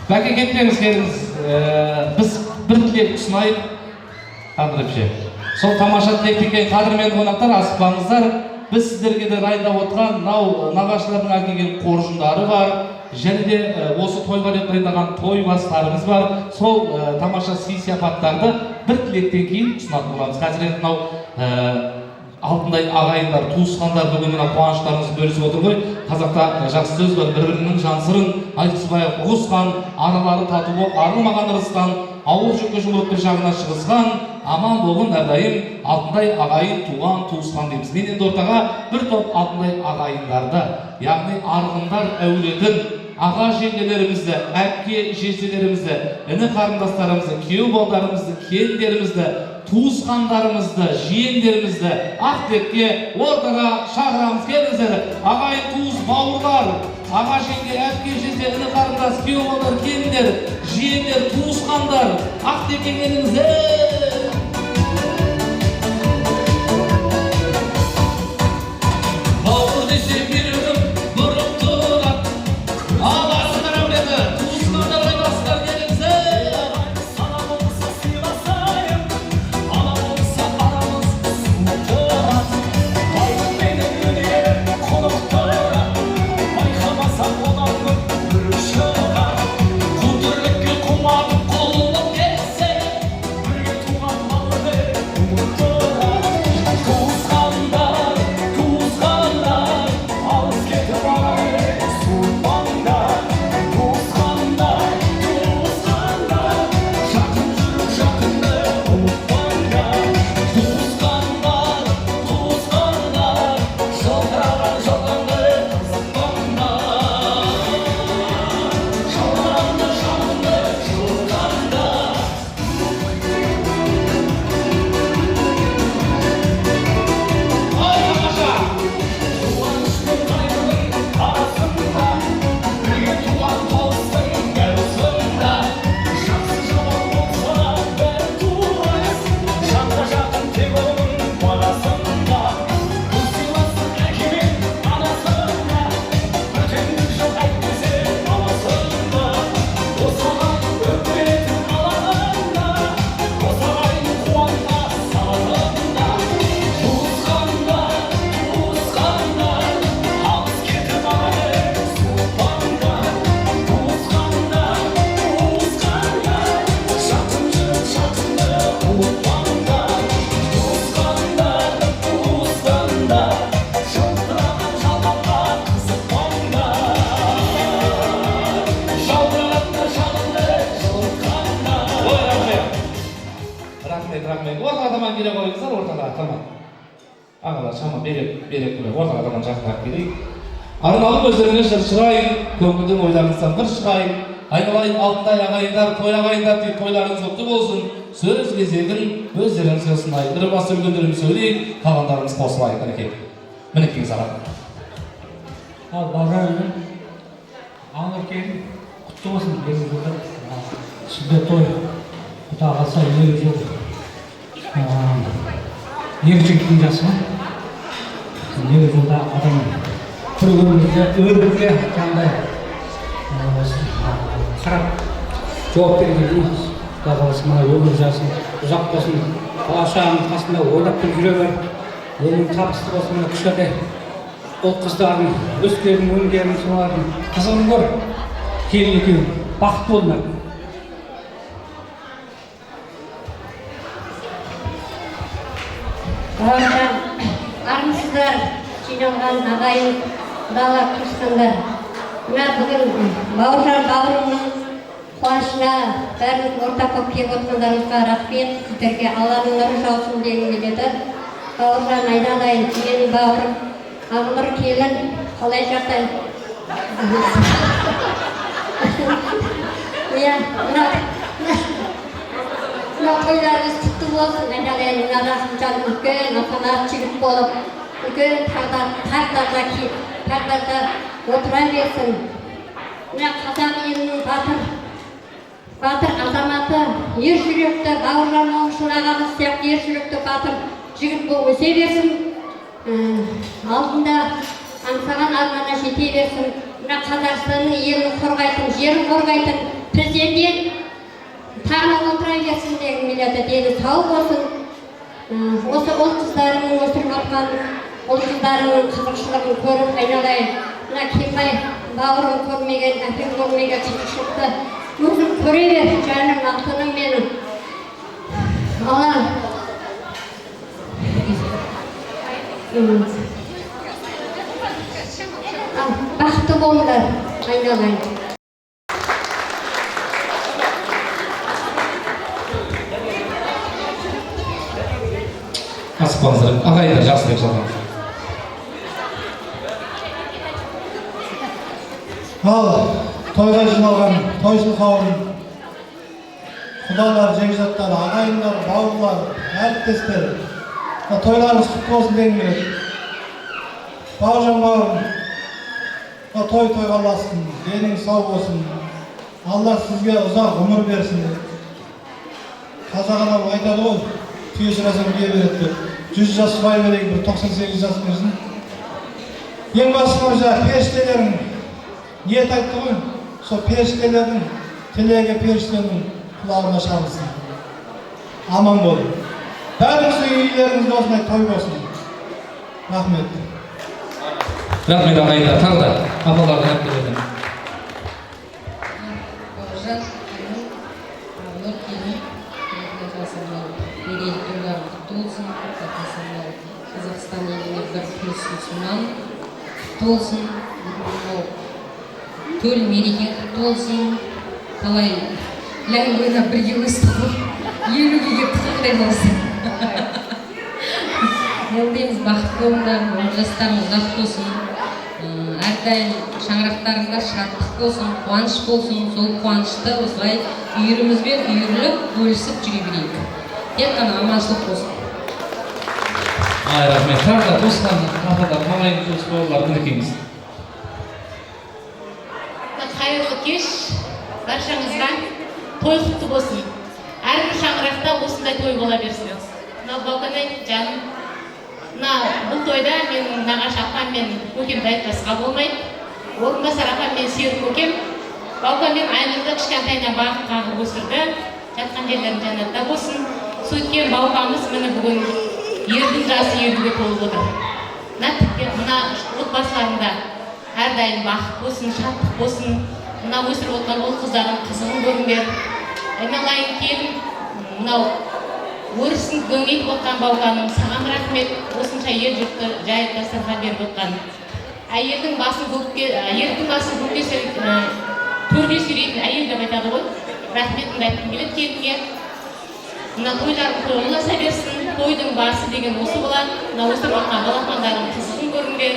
Бәке кетпеңіз, келіңіз. Біз бір тілек ұсынайық. Қадырепше. Сол тамаша тілектен қадірмен қонақтар, асықпаңыздар. Біз сіздерге де дайындап отырған нағашылардың әкелген қоржындары бар. Және де осы тойға деп дайындаған той бастарымыз бар. Сол тамаша сый-сияпаттарды бір тілектен кейін ұсынатын боламыз. Қазір енді мынау алтындай ағайындар, туысқандар бүгін мына қуаныштарыңызды бөлісіп отыр ғой. Қазақта жақсы сөз бар, бір-бірінің жан сырын айтыспай ұғысқан, аралары тату болып, арылмаған ырыстан, ауыл жүкке жұмылып бір жағына шығысқан, аман болғын әрдайым алтындай ағайын, туған, туысқан дейміз. Мен енді ортаға бір топ алтындай ағайындарды, яғни арғындар әулетін, аға жеңгелерімізді, әпке жезделерімізді, іні қарындастарымызды, күйеу балдарымызды, келіндерімізді, туысқандарымызды, жиендерімізді ақтепке ортаға шақырамыз. Келіңіздер, ағайын, туыс, бауырлар, аға жеңге, әпке жезде, іні қарындас, күйеу балдар, келіндер, жиендер, туысқандар ақтепке келіңіздер. Бауыр десе берігім бұрып тұрат, ағасындар әулеті, туысқандар ойнасындар келіңіздер. Сана болса сыйласайын, ана болса арамыз суық тұрат. Бауыр менің өнерім қонық тұрат, байқамаса онан көп үріп шығар. Құл тірлікке құмарып құлылық кетсе, Бірге туған бауырды ұмыт тұрат. Туысқандар, туысқандар, алыс кетіп ағайын суытпаңдар. Туысқандар, туысқандар, жақын жүріп жақынды ұмытпаңдар. Туысқандар, туысқандар, жылтыраған жалғанды қызықпаңдар. Жалғанды жалынды жылытқандар. ай тамаша! Қуаныш пен қайғының арасында, бірге туған туыстың дәусында. Жақсы жаман болса бәрі туыс, жанға жақын тек оның баласында. Бұл сыйластық әке мен анасында, бөтендік жоқ әйтпесе баласында. Осы ағайын өкпелетіп алаңында, осы ағайын қуанға салғанда. Туысқандар, туысқандар, алыс кетіп ағайын суытпаңдар. Туысқандар, туысқандар, жақын жүріп жақынды ұмытпаңдар. Туысқандар, туысқандар, жылтыраған жалғанға қызықпаңдар. Жаудырағандар жалынды жылытқандар. Ой, рахмет. Рахмет. Ортаға таман келе қойыңыздар, ортаға таман. Ағалар, шама берек көрек, ортаға таман жақындап келейік. Арналып өздеріңе жыр шырайын, көңілдің ойларыңыздан бір шығайын. Айналайын алтындай ағайындар, той ағайындар дейді, тойларыңыз құтты болсын. Сөз кезегін өздеріңізге ұсынайын. Бір басы өлгендеріміз сөйлейік, қалғандарымыз қосылайық. Мінекей. Мінекей саған. Ал бағаның аңыр келін құтты болсын деген жылдар. Сізде той құда қалса елі жыл. Екі жігіттің жасы ма? Елі жылда адам бір өмірге жаңағыдай қарап жауап берген құда қаласа мына өмір жасын ұзақ болсын, бала-шағаның қасында ойнап күліп жүре бер. Елің табысты болсын, мына күштерде ол қыздардың өскенін, өңгенін, солардың қызығын көр. Келін екеуі бақытты болыңдар. Бауыржан, армысыздар, жиналған ағайын, құдалар, туысқандар. Мына бүгін Бауыржан бауырымның қуанышына бәріміз ортақ болып келіп отырғандарыңызға рахмет. Сіздерге Алланың нұры жаусын дегім келеді. Бауыржан айналайын, менің бауырым, Ағыныр келін, қалай жағдай? Иә, мына тойларыңыз құтты болсын. Айналайын, мына Расымжан үлкен азамат жігіт болып, үлкен тағдарда отыра берсін. Мына қазақ елінің батыр азаматы, ер жүректі Бауыржан Момышұлы ағамыз сияқты ер жүректі батыр жігіт болып өсе берсін. Алдында аңсаған арманына жете берсін. Мына Қазақстанның елін қорғайтын, жерін қорғайтын президент тағына отыра берсін дегім келеді, дені сау болсын. Осы ұл қыздарының өсіріп отқан ұл қыздарының қызықшылығын көріп айналайын. Мына Кембай бауырым көрмеген, әпем көрмеген қызықшылықты өзім көре бер, жаным, алтыным менің. Аллам. Бақытты болыңдар, айналайын. Аспаңыздар, ағайындар жақсы деп жатамыз. Ал тойға жиналған тойшыл қауым, құдалар, жекжаттар, ағайындар, бауырлар, әріптестер, тойларыңыз құтты болсын дегім келеді. Бауыржан бауырым, той тойласын, денің сау болсын, Алла сізге ұзақ ғұмыр берсін. Қазақ анау айтады ғой, түйе сұрасаң бие береді деп. 100 жас бай берейін, бір 98 жас берсін. Ең басты мырза, періштелерің ниет айтты ғой, сол періштелердің тілегі періштенің құлағына шалынсын. Аман болың. Бәріңіздің үйлеріңізде осындай той болсын. Рахмет. Рахмет ағайындар, тағы да апалардың әпкелердің. Бауыржан, Нұр келін, мерейлі тойларың құтты болсын, Қазақстан еліне бір күрес мұсылман құтты болсын, төл мереке құтты болсын, талай ләң ойнап бірге өсті ғой, 50-ге келіп тұқықтай болсын. Елдейміз бақытты болыңдар, жастарың ұзақ болсын, әрдайым шаңырақтарыңда шаттық болсын, қуаныш болсын, сол қуанышты осылай үйірімізбен үйіріліп, бөлісіп жүре берейік. Тек қана аманшылық болсын. Рахмет. Тағы да туысқан апалар, ағайын туыс бауырлар мінекейміз. Қайырлы кеш, баршаңызға той құтты болсын. Әрбір шаңырақта осындай той бола берсін. Мына Балқанай жаным, бұл тойда менің нағашы апам мен көкемді айтпасқа болмайды. Орынбасар апам мен Серік көкем, Балқан мен Айнұрды кішкентайынан бағып қағып өсірді. Жатқан жерлерің жәннатта болсын. Сөйткен бауқамыз мені бүгін ердің жасы 50-ге толып отыр. Мына отбасыларында әрдайым бақыт болсын, шаттық болсын. Мына өсіріп отқан ол қыздардың қызығын көріңдер. Айналайын келін, мынау өрісін дөңгейтіп отқан бауқаным, саған рахмет, осынша ел жұртты жайып дастархан беріп отқан. Ердің басын көкке төрге сүйрейтін әйел деп айтады ғой. Рахметімді айтқым келеді келінге. Мына тойларың тойласа берсін, тойдың басы деген осы болады. Мына өсіріп отқан балапандардың қызығын көріңдер.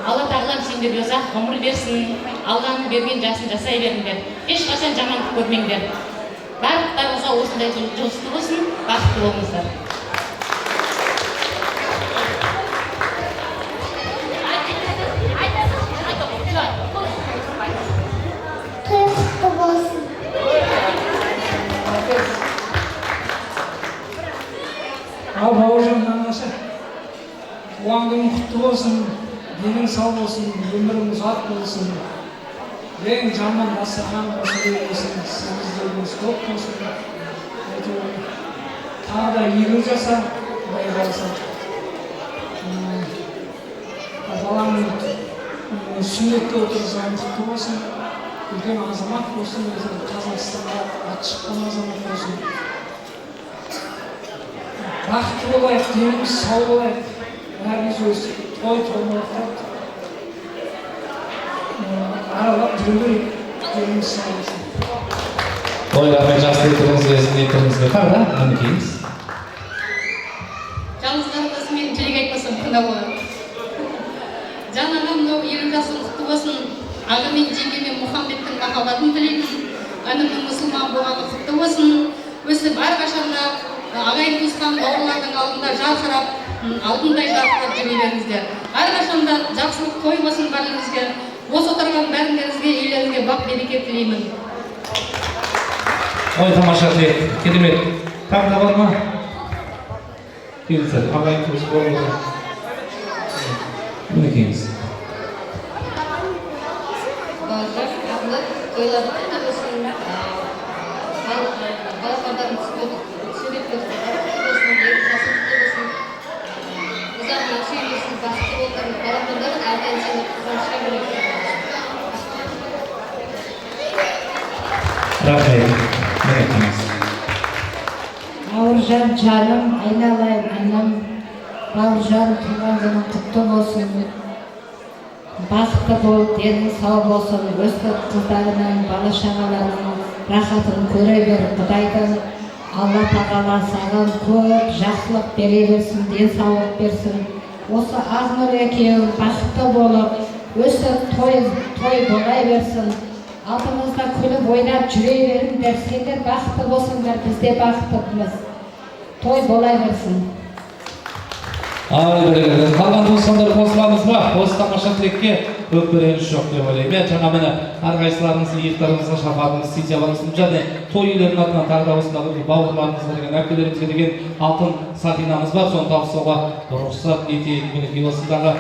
Алла тағалам сендерге ұзақ ғұмыр берсін, Алланың берген жасын жасай беріңдер. Ешқашан жамандық көрмеңдер. Барлықтарыңызға осындай жұлысты болсын, бақытты болыңыздар. Той құтты болсын. Ал бауыржан нағашы, туған күнің құтты болсын, денің сау болсын, өмірің ұзақ болсын. Ең жаман дастархан осындай болсын, сіздің көп болсын. Тағы да 20 жаса, құдай қаласа. Балаңның сүннетке отырғызған құтты болсын. Үлкен азамат болсын, Қазақстанға аты шыққан азамат болсын. Бақытты болайық, деніміз сау болайық. Бәріміз өз той томалақтап аралап жүру керек, деніміз сау болсын. Ой, рахмет, жақсы ниеттеріңізге, ниеттеріңізге. Тағы да мінекейміз. Жалғыз қарындасым мен тілек айтпасам қандай болады. Жан ағам мынау 50 жасың құтты болсын. Аға мен жеңге мен Мұхаммедтің махаббатын тілеймін. Інімнің мұсылман болғаны құтты болсын. Өстіп әрқашанда ағайын туысқан бауырлардың алдында жарқырап, алтындай жарқырап жүре беріңіздер. Әрқашанда жақсылық той болсын бәріңізге. Осы отырған бәріңізге, үйлеріңізге бақ береке тілеймін. Ой, тамаша тілек, керемет. Тағы да бар ма? Келіңіздер, ағайын туыс бауырлар. Мінекейміз. Бауыржан, toylar kutu olsun. Balkonların sürekli olsun. Yeri kasım kutu olsun. Uzakla söylesin, baskı olsun. Balkonların erken seni kızarışa gerekiyor. Rahmet. Merhamet. Bауыржан жаным, айналайын анам, бауыржан туған күнің құтты болсын. Бақытты бол, денің сау болсын, өскен қыздарының, бала шағаларының рахатын көре бер. Құдайдан Алла тағала саған көп жақсылық бере берсін, денсаулық берсін. Осы Ақнұр екеуің бақытты болып, өсіп той болай берсін. Алдымызда күліп ойнап жүре беріңдер, сендер бақытты болсыңдар, біз де бақыттымыз. Той болай берсін. Ай, бәрекелді. Қалған достандар қосыламыз ба? Осы тамаша тілекке өкпеленіш жоқ деп ойлаймын. Мен жаңа міне әрқайсыларыңыздың иықтарыңызға шапағыңыз, сидияларыңыздың және той иелерінің атынан тағы да осындағы бауырларымызға деген, әпкелерімізге деген алтын сақинамыз бар. Соны табыстауға рұқсат етейік. Мінекей осындағы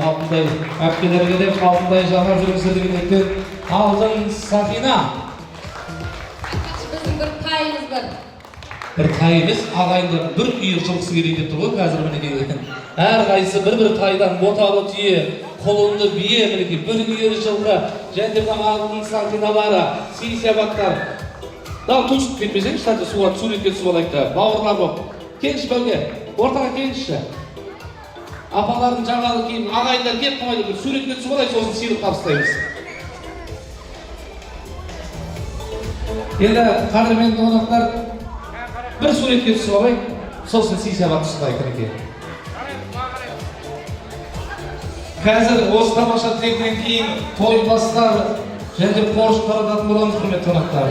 алтындай әпкелерге де алтындай жағар жүріңіздер дегендіктен алтын сақина. Біздің бір тайымыз бар. Бір тай емес, ағайындар бір үйір жылқысы келейін деп тұр ғой қазір мінекей. Әрқайсысы бір тайдан боталы түйе, құлынды бие мінекей, бір үйір жылқы, және де алтын сақиналары, сый-сияпаттар. Дау тұншып кетпесең, кстати, суретке түсіп алайық та, бауырлар болып. Келші бәуге, ортаға келші. Апалардың жаңалы кейін ағайындар кеп қойды, бір суретке түсіп алайық, сосын сыйлық табыстаймыз. Енді қадірменді қонақтар, бір суретке түсіп алайық, сосын сый-сияпат ұстайық мінекей. Қазір осы тамаша тілектен кейін той бастар және қоржын тарататын боламыз, құрметті қонақтар.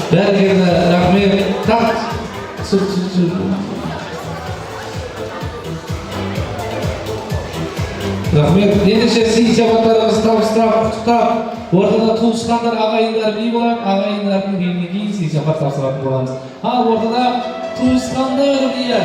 Бәрекелді, рахмет. Так, рахмет. Ендеше сый-сияпаттарымызды табыстап, құттықтап, ортада туысқандар, ағайындар би болады, ағайындардың биіне кейін сый-сияпат тапсыратын боламыз. Ал ортада туысқандар биі.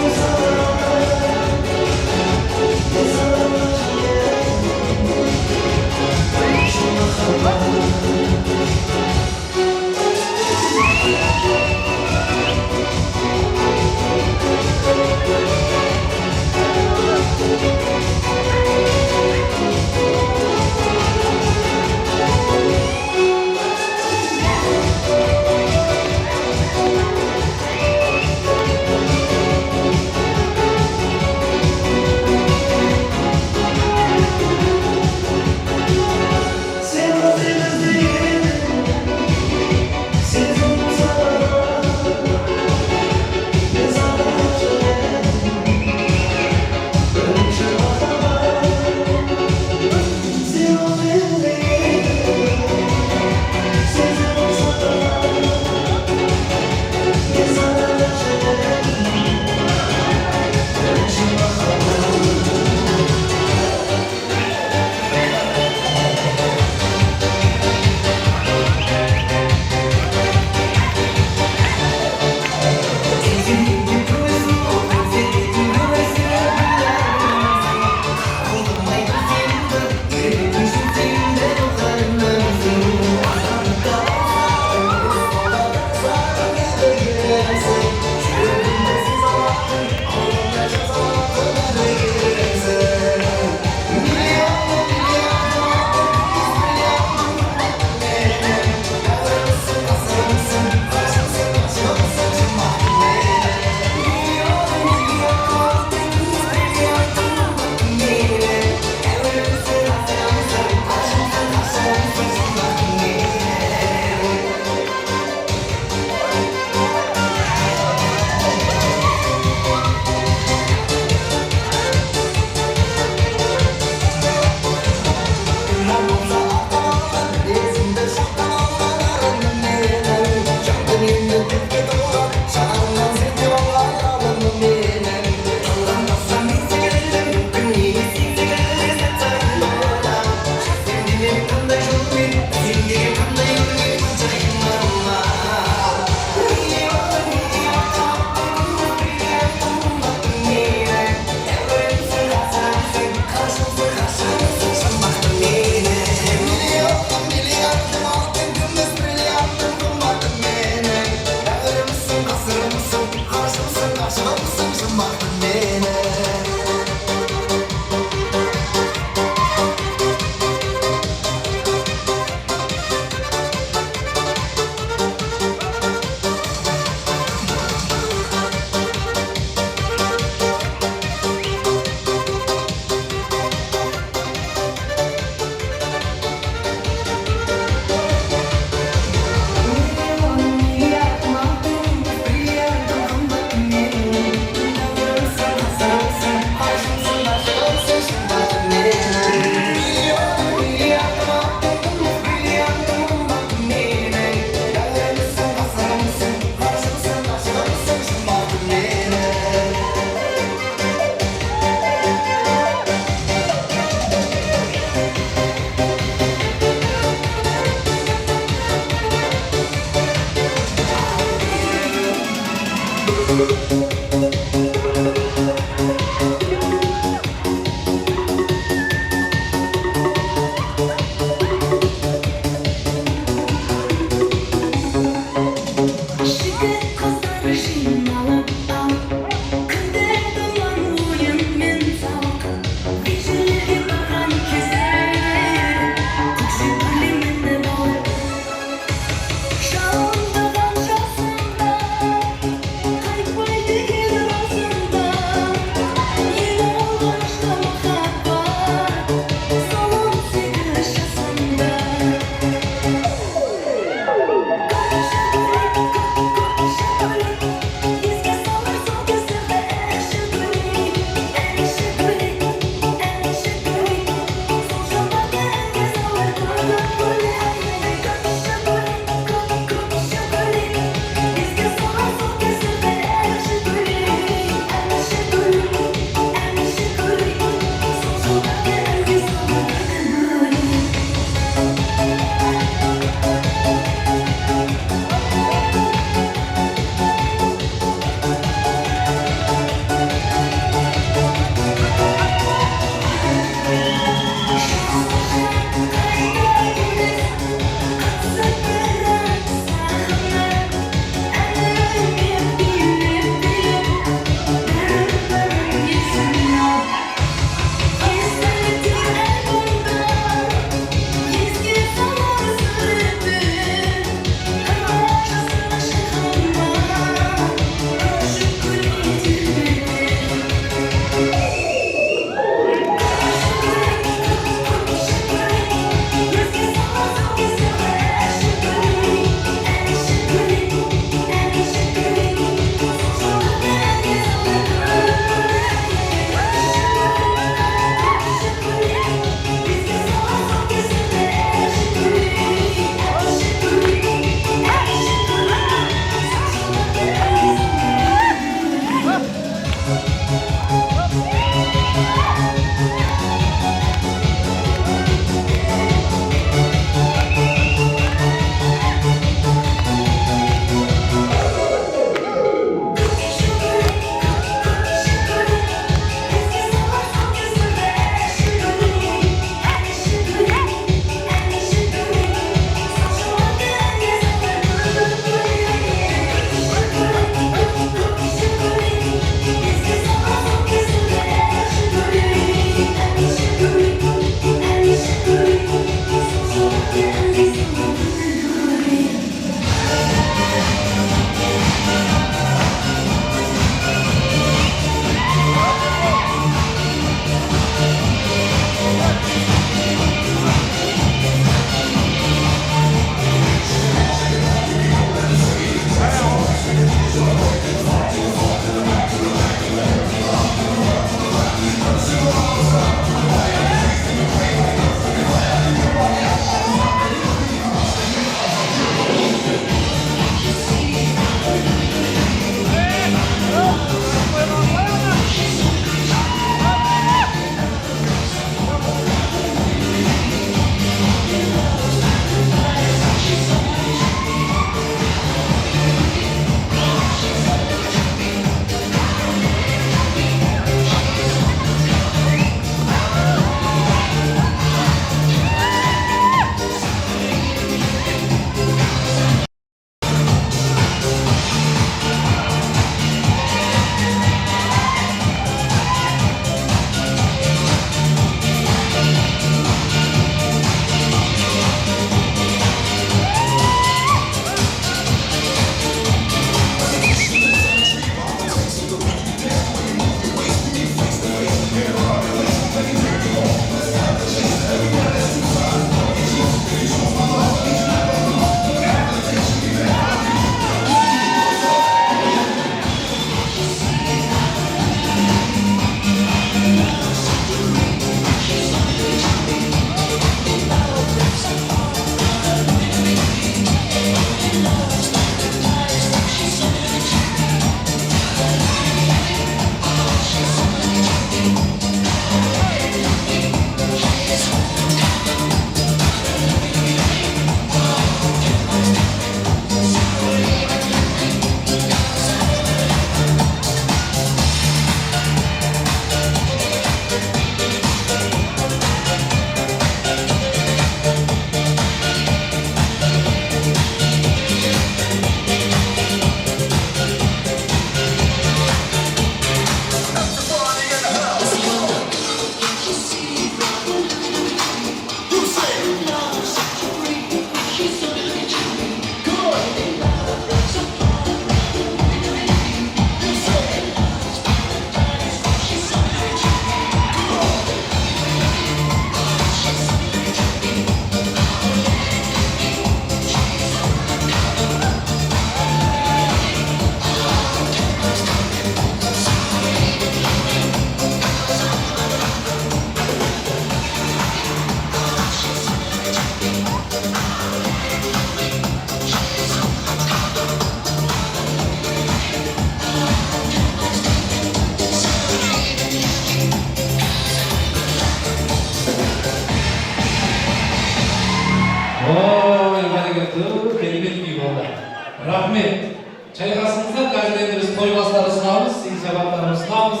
Hazır endi biz toy basları sunamiz, inşaatlarımızı sunamiz,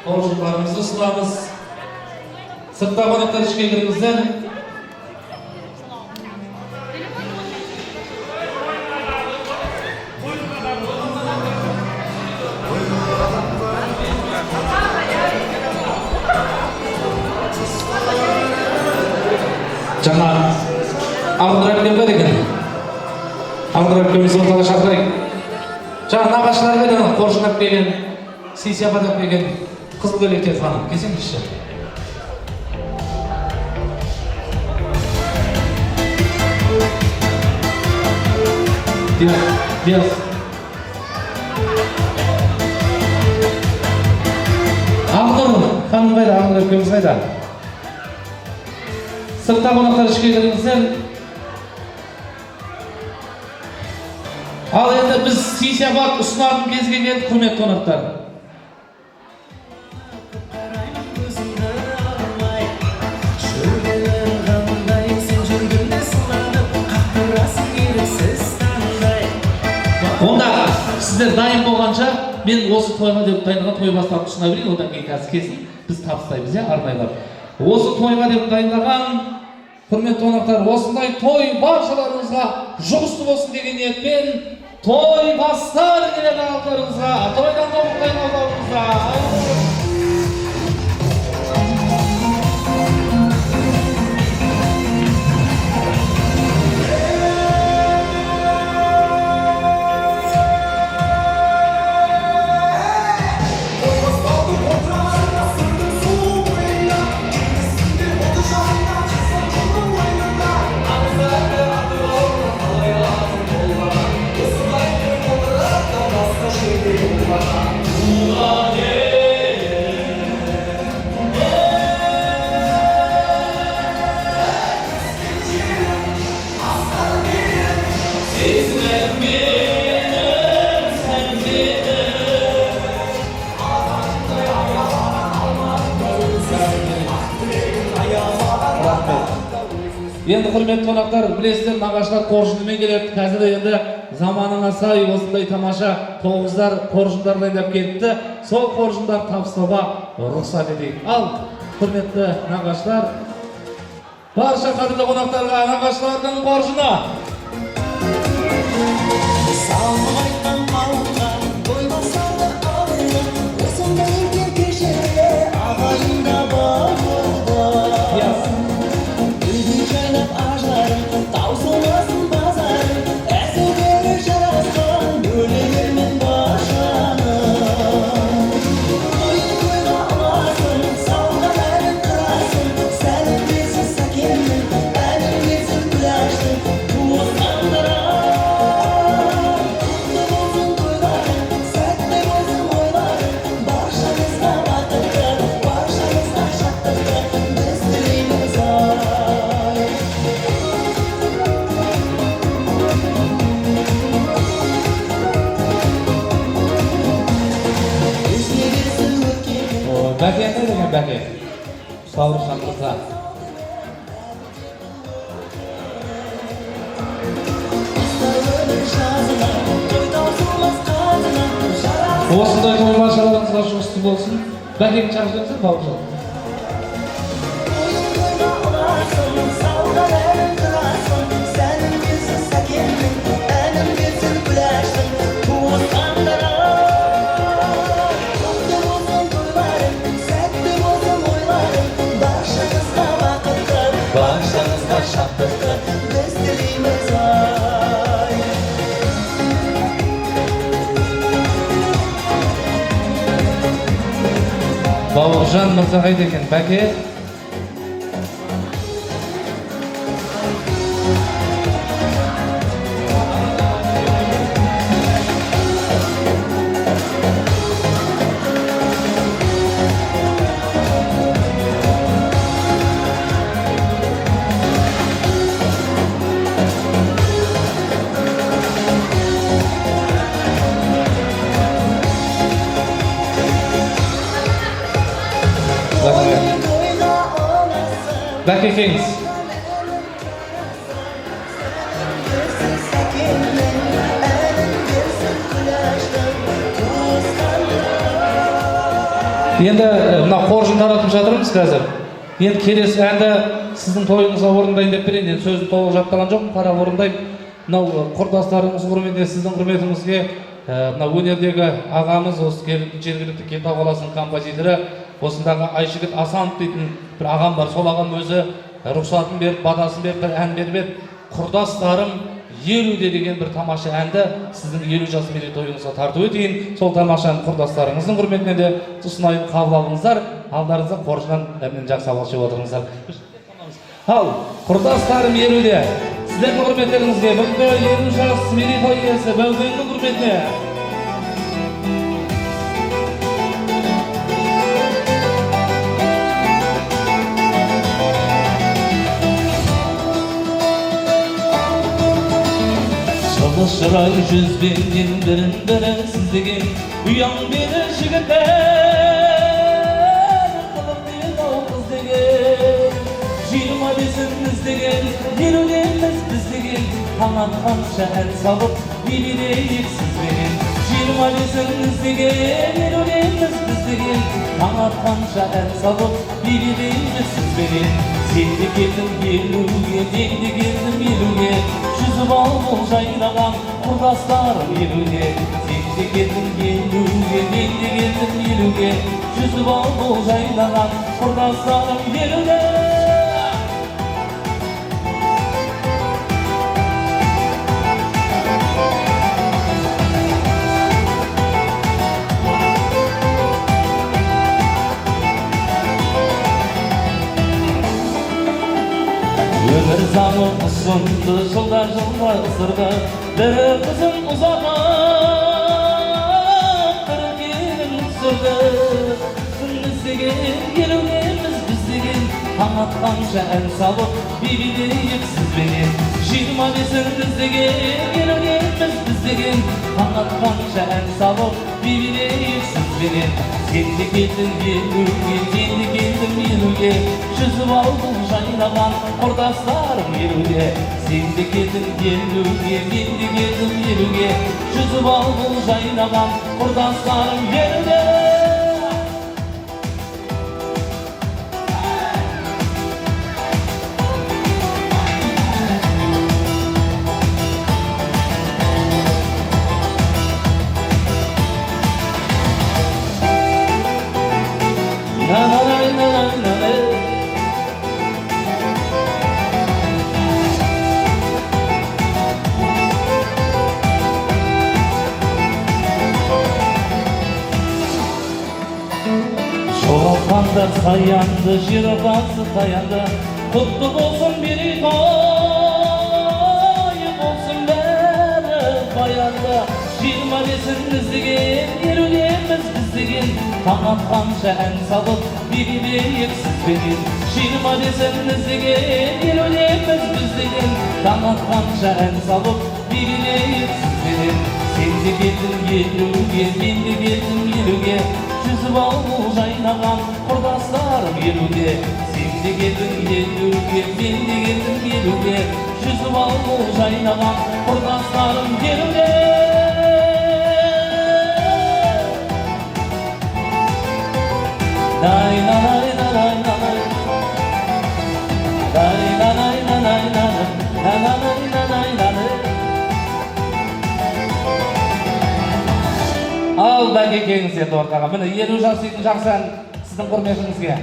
qolcuqlarımızı sunamiz. Sırtda qonaqlar ishga kiringizlar. Жаңа Абдырап келіп бар екен. Абдырап келмес ортаға шақырайық. Жаңа нағашылар келген, қоржынап келген, сый-сияпаттап келген қызыл көйлектер ханым. Келсеңізші. Диас. Абдыр ханым қайда? Абдырап келмес қайда? Сыртта қонақтар ішке кіріңіздер. Ал енді біз сый-сияпат ұсынатын кезге келдік, құрметті қонақтар. Онда сіздер дайын болғанша мен осы тойға деп дайындаған той бастап ұсына берейін, одан кейін қазір келсін, біз табыстаймыз, арнайлап. Осы тойға деп дайындаған құрметті қонақтар, осындай той баршаларыңызға жұғысты болсын деген ниетпен той бастар келеді алдарыңызға, тойдан тоқтайын алдарыңызға. Енді құрметті қонақтар, білесіздер, нағашылар қоржынымен келеді. Қазір енді заманына сай осындай тамаша тоғыздар, қоржындар дайындап келіпті. Сол қоржындар табыстауға рұқсат етейік. Ал, құрметті нағашылар, барша қадірлі қонақтарға нағашылардың қоржыны. Bagi yang dengan bagi, sahur sambutan. Осындай той баршаларыңызға жұғысты болсын. Бәкең шақырып жатсың, бауыржан. Бауыржан мырза қайда екен, бәке? Back Kings. Енді мына қоржын таратып жатырмыз қазір. Енді келесі әнді сіздің тойыңызға орындайын деп берейін. Енді сөзім толық жаттаған жоқпын, қарап орындаймын. Мынау құрдастарыңыз құрметіне, сіздің құрметіңізге мына өнердегі ағамыз, осы жергілікті Кентау қаласының композиторы, осындағы Айшығыр Асанов дейтін бір ағам бар. Сол ағам өзі рұқсатын беріп, батасын беріп, бір ән беріп еді. Құрдастарым 50-де деген бір тамаша әнді сіздің 50 жас мерейтойыңызға тартып өтейін. Сол тамаша ән құрдастарыңыздың құрметіне де ұсынайын, қабыл алыңыздар. Алдарыңызда қоржыннан мен жақсы хабар жеп отырыңыздар. Ал құрдастарым 50-де сіздердің құрметтеріңізге бүгінгі 50 жас мерейтой иесі Бәукеңнің құрметіне шырай жүзбенен бірін-бірі сіздеген ұяң бері жігіттер қылық қыз деген 25-ін іздеген 50-деміз біз деген таң атқанша ән салып билейік сізбенен 25-ін іздеген 50-деміз біз деген таң атқанша ән салып билейік сізбенен сен де келдің 50-ге мен де келдім 50-ге жүзіп ал бұл жайнаған құрдастарым 50-ге сен де келдің 50-ге мен де келдім 50-ге жүзіп ал бұл жайнаған құрдастарым 50-ге өмір заңы ұсынды жылдар ысырды бірі қызын ұзатып бірі келін түсірді күн іздеген 50-деміз біз деген таң атқанша ән салып билейік сізбенен 25-ін іздеген 50-деміз біз деген таң атқанша ән салып билейік сізбенен сен де келдің 50-ге мен де келдім 50-ге жүзіп ал бұл жайнаған құрдастарым 50-ге сен де келдің 50-ге мен де келдім 50-ге жүзіп ал бұл жайнаған құрдастарым 50-ге Жоғалғандар саянды, жер ортасы таянды, құтты болсын мерейтой, болсын бәрі баянды. 25-ін іздеген 50-деміз біз деген таң атқанша ән салып билейік сізбенен 25-ін іздеген 50-деміз біз деген таң атқанша ән салып билейік сізбенен сен де келдің 50-ге мен де келдім 50-ге жүзіп ал бұл жайнаған құрдастарым 50-ге сен де келдің 50-ге мен де келдім 50-ге жүзіп ал бұл жайнаған құрдастарым 50-ге Ал бәкекеңіз енді ортаға. Міне 50 жас дейтін жақсы ән сіздің құрметіңізге.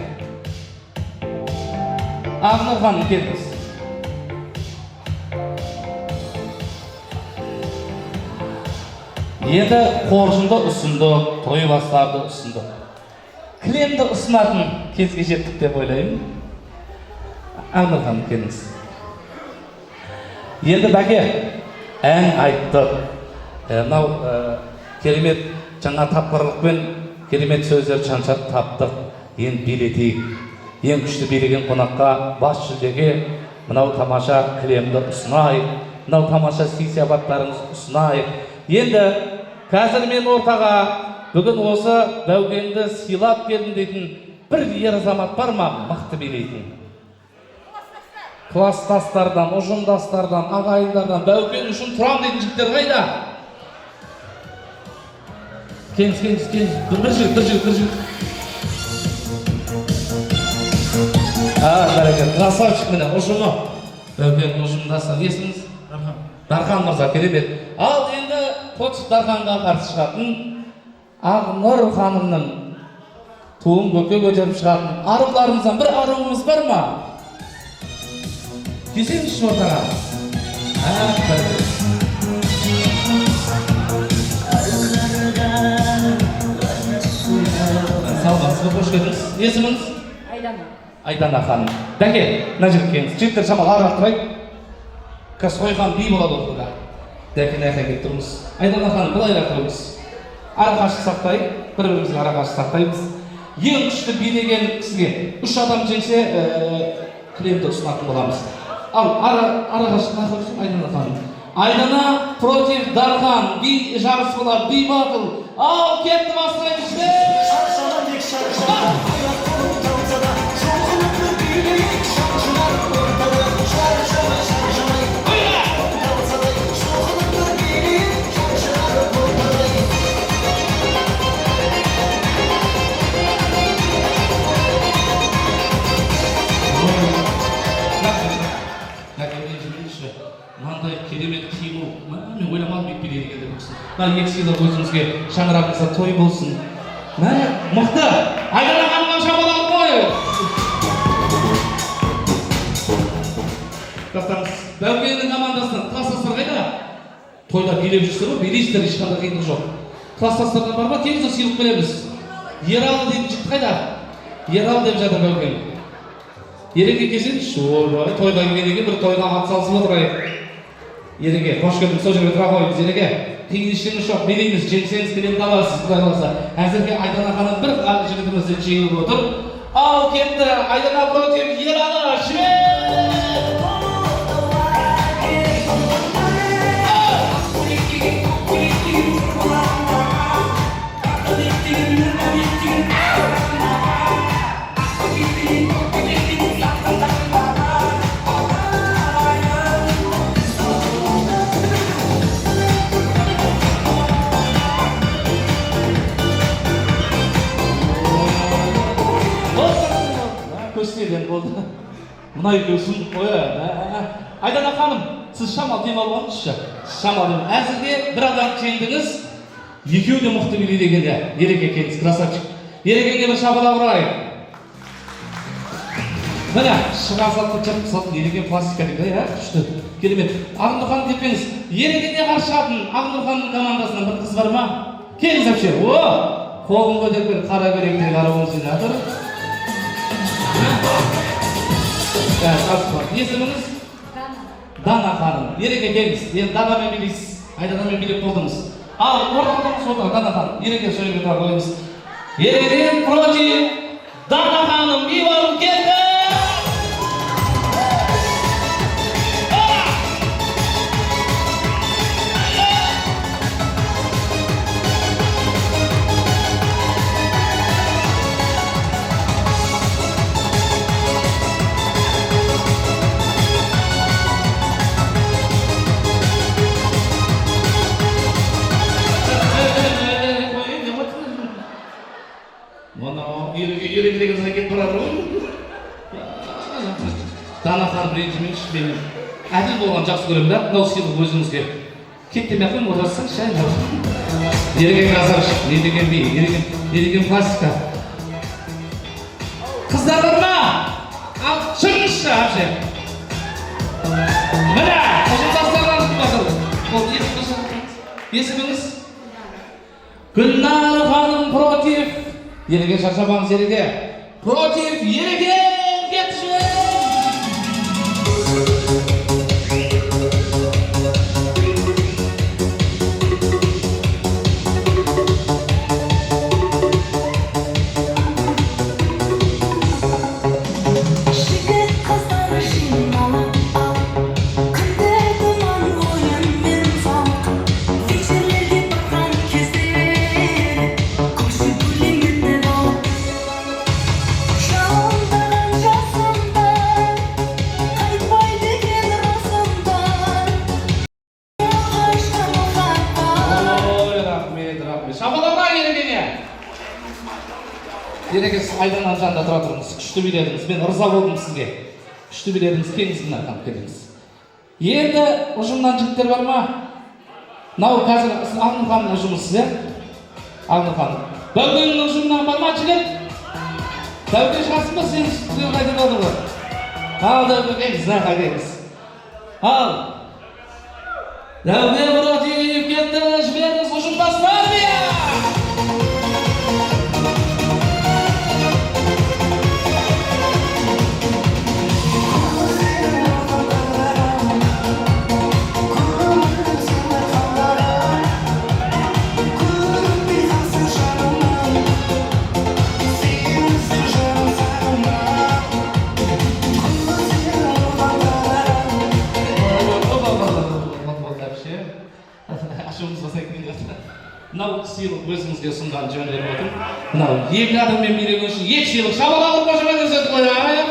Ақнұр ханым келіңіз. Енді қоржынды ұсынды, той бастарды ұсынды. Кілемді ұсынатын кезге жеттік деп ойлаймын. Ақнұр ханым келіңіз. Енді бәке ән айттық. Мынау керемет жаңа тапқырлықпен керемет сөздер шаншап таптық. Енді билетейік. Ең күшті билеген қонаққа бас жүлдеге мынау тамаша кілемді ұсынайық. Мынау тамаша сый-сияпаттарыңызды ұсынайық. Енді қазір мен ортаға бүгін осы Бәукеңді сыйлап келдім дейтін бір ер азамат бар ма, мықты билейтін? Класстастардан, ұжымдастардан, ағайындардан Бәукең үшін тұрам дейтін жігіттер қайда? Келіңіз, бір жігіт. бәрекелді. Красавчик міне ұжымы. Бәукен ұжымдасың. Есіміңіз? Дархан мырза, керемет. Ал енді Қочық Дарханға қарсы шығатын Ақнұр ханымның туын көкке көтеріп шығатын аруларымыздан бір аруымыз бар ма? Келсеңізші ортаға. Салғансыз, қош келдіңіз. Есіміңіз? Айдана ханым. Дәке, мына жерге келіңіз. Жігіттер шамалы арырақ тұрайық. Сойқан би болады оқуда. Дәке, нәйқа келіп тұрмыз. Айдана ханым, былайырақ тұрмыз. Арақашық сақтайық, бір-бірімізге арақашық сақтаймыз. Ең күшті билеген кісіге 3 адам жеңсе, кілемді ұсынатын боламыз. Ал арақашық нақырсын Айдана ханым. Айдана против Дархан, би жарыс болады, би батыл. Ал кетті бастырайымызды! Мынандай керемет қимыл, мен ойламадым екпе дейді келді бұл кісі. Мына ексілер өзіңізге шаңырағыңызда той болсын. Мықты! Айдана ханымнан шабалап қой! Тастаңыз, Бәукеннің командасынан класстастар қайда? Тойда билеп жүрсіздер ме? Билейсіздер, ешқандай қиындық жоқ. Класстастардан бар ма? Келіңіздер, сыйлық береміз. Ералы дейтін жігіт қайда? Ералы деп жатыр Бәукен. Ереке келсеңізші, ойбай, тойға келгеннен бір тойға ат салысып отырайық. Ереке, қош келдіңіз, сол жерге тұра қойыңыз. Ереке, қиын ештеңе жоқ, билейміз, жеңсеңіз кілемді аласыз, Құдай қаласа. Әзірге Айдана ханым бір жігітімізді жеңіп отыр. Ал кетті, Айдана против Ералы, жібер! Көстеден болды. Мұна екеу сұндық қоя. Айдана ханым, сіз шамал демалып алыңызшы. Шамал демалып. Әзірге бір адам жеңдіңіз, екеу де мықты билейдегенде. Ереке келіңіз, красавчик. Ерекеге бір шабалап ұрайық. Міне, шыға сатты, жыртып сатты, Ереке пластика дейді, күшті. Керемет. Ақнұр ханым депеңіз. Ерекеге қарсы шығатын Ақнұр ханымның командасынан бір қыз бар ма? Келіңіз әпше. Қолын көтеріп бір қара көрегіне қарауымыз жатыр. Есіміңіз? Дана ханым. Ереке келіңіз. Енді Данамен билейсіз. Айданамен билеп болдыңыз. Ал, ортаңыз отыр, Дана ханым. Ереке сөйлеуге тұра қойыңыз. Ереке против Дана ханым. Би барып келді! Ереке деген әкеп барады ғой. Дана ханым ренжімеңізші, мен әділ болған жақсы көремін да, мынау сыйлық өзіңізге. Кеттемей ақ қойын, отырсаңшы, шай. Ереке красавчик, не деген би, не деген пластика. Қыздар бар ма? Ал шығыңызшы, әпше. Міне, ұжымдастардан басылды. Есіміңіз? Гүлнар ханым против Ереке шаршамаңыз, Ереке. Против Ереке! Кетші! Ереке сіз айданның жанында тұра тұрыңыз. Күшті биледіңіз. Мен ырза болдым сізге. Күшті биледіңіз. Келіңіз мына арқам келіңіз. Енді ұжымнан жігіттер бар ма? Мынау қазір сіз Ағнұрханның ұжымысыз, иә? Ағнұрхан. Дәукеңнің ұжымынан бар ма жігіт? Дәуке шығасың ба сен студия қайдан алды ғой? Ал Дәуке келіңіз, қайтыңыз. Ал. Дәуке Мұратиев кетті, жіберіңіз ұжымдастар бия! Мынау сыйлық өзіңізге ұсынған жөн беріп отыр. Мынау екі адаммен билеген үшін 2 сыйлық шабалақ ұрпашымен көрсетіп қояйық.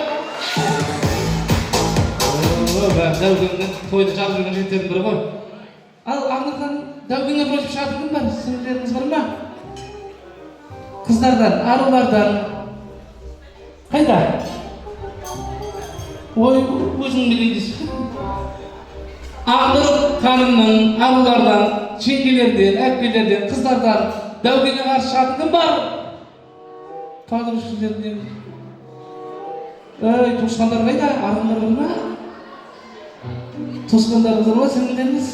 Дәукеңнің тойды жазып жүрген жігіттердің бірі ғой. Ал Ағнұрхан, Дәукеңе против шығатын кім бар? Сіңілдеріңіз бар ма? Қыздардан, арулардан. Қайда? Ой, өзің білейін дейсің. Ағнұрханымның арулардан, жеңгелерден, әпкелерден, қыздардан Дәукеңе қарсы шығатын кім бар? Падырышшылерден. Туысқандар қайда? Арулар бар ма? Туысқандарыңыз бар ма сіңілдеріңіз?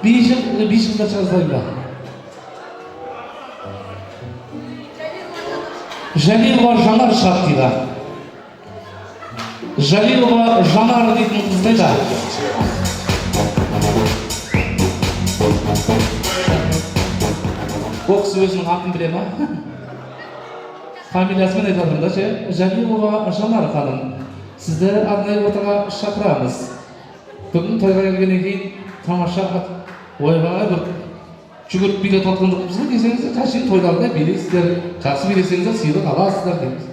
Бейшілдер шығарсайын ба? Жәлилова Жанар Шаттиға. Жәлилова Жанар дейтін қыз қайда? Ол кісі өзінің атын біле ма? Фамилиясымен айтып да ше, Жәлилова Жанар ханым. Сізді арнайы ортаға шақырамыз. Бүгін тойға келгеннен кейін тамаша ойбай бір жүгіріп билет отқан жоқпыз ғой десеңіздер, қашен тойларда билейсіздер, жақсы билесеңіздер сыйлық аласыздар дейміз.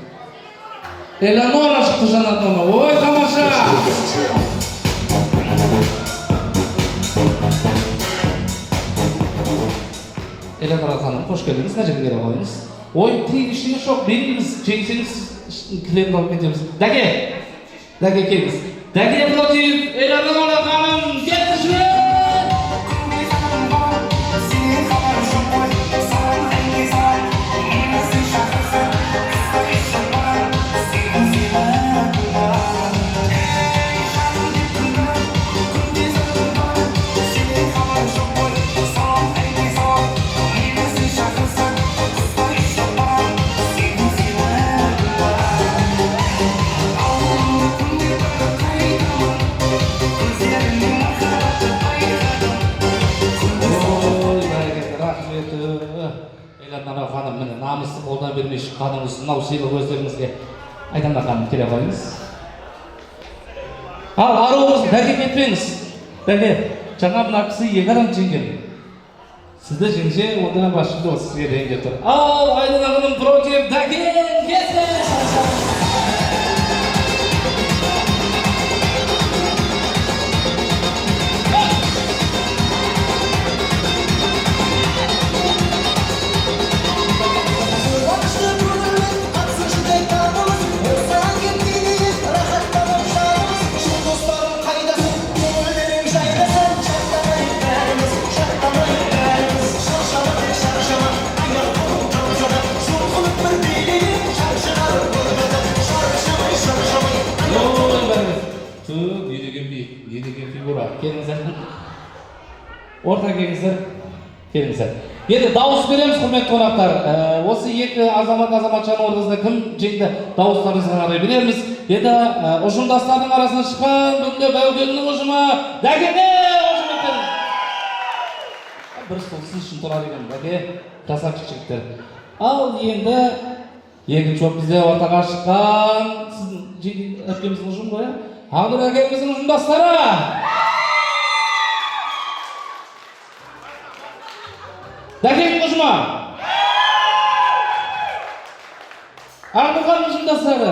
Элеонора шықты жанатына, ой тамаша! Элеонора ханым, қош келдіңіз, мына жерге қойыңыз. Ой, тиын ештеңе жоқ, берейміз, жеңсеңіз кілемді алып кетеміз. Дәке келіңіз. Дәке против Элеонора ханым, кетті жүре! Элеонора ханым, міне намысты қолдан бермей шыққаныңыз, мынау сыйлық өздеріңізге Айдана ханым келе қойыңыз. Ал аруымыз Дәке кетпеңіз. Дәке, жаңа мына кісі 2 адам жеңген. Сізді жеңсе, онда басшыды осы сізге ренге тұр. Ал Айдана ханым против Дәке кетті! Орта келіңіздер. Енді дауыс береміз, құрметті қонақтар. Осы 2 азамат-азаматшаның ортасында кім жеңді дауыстарыңызға қарай білеміз. Енді ұжымдастардың арасынан шыққан бүгінгі Бәукеңнің ұжымы Дәкеге ұжым екен. Бір стол сіз үшін тұра деген Дәке, красавчик жігіттер. Ал енді екінші болып бізде ортаға шыққан сіздің әпкеміздің ұжым ғой, Ағнұр әкеміздің ұжымдастары. Дәкенің ұжымы. Ағнұрхан ұжымдастары.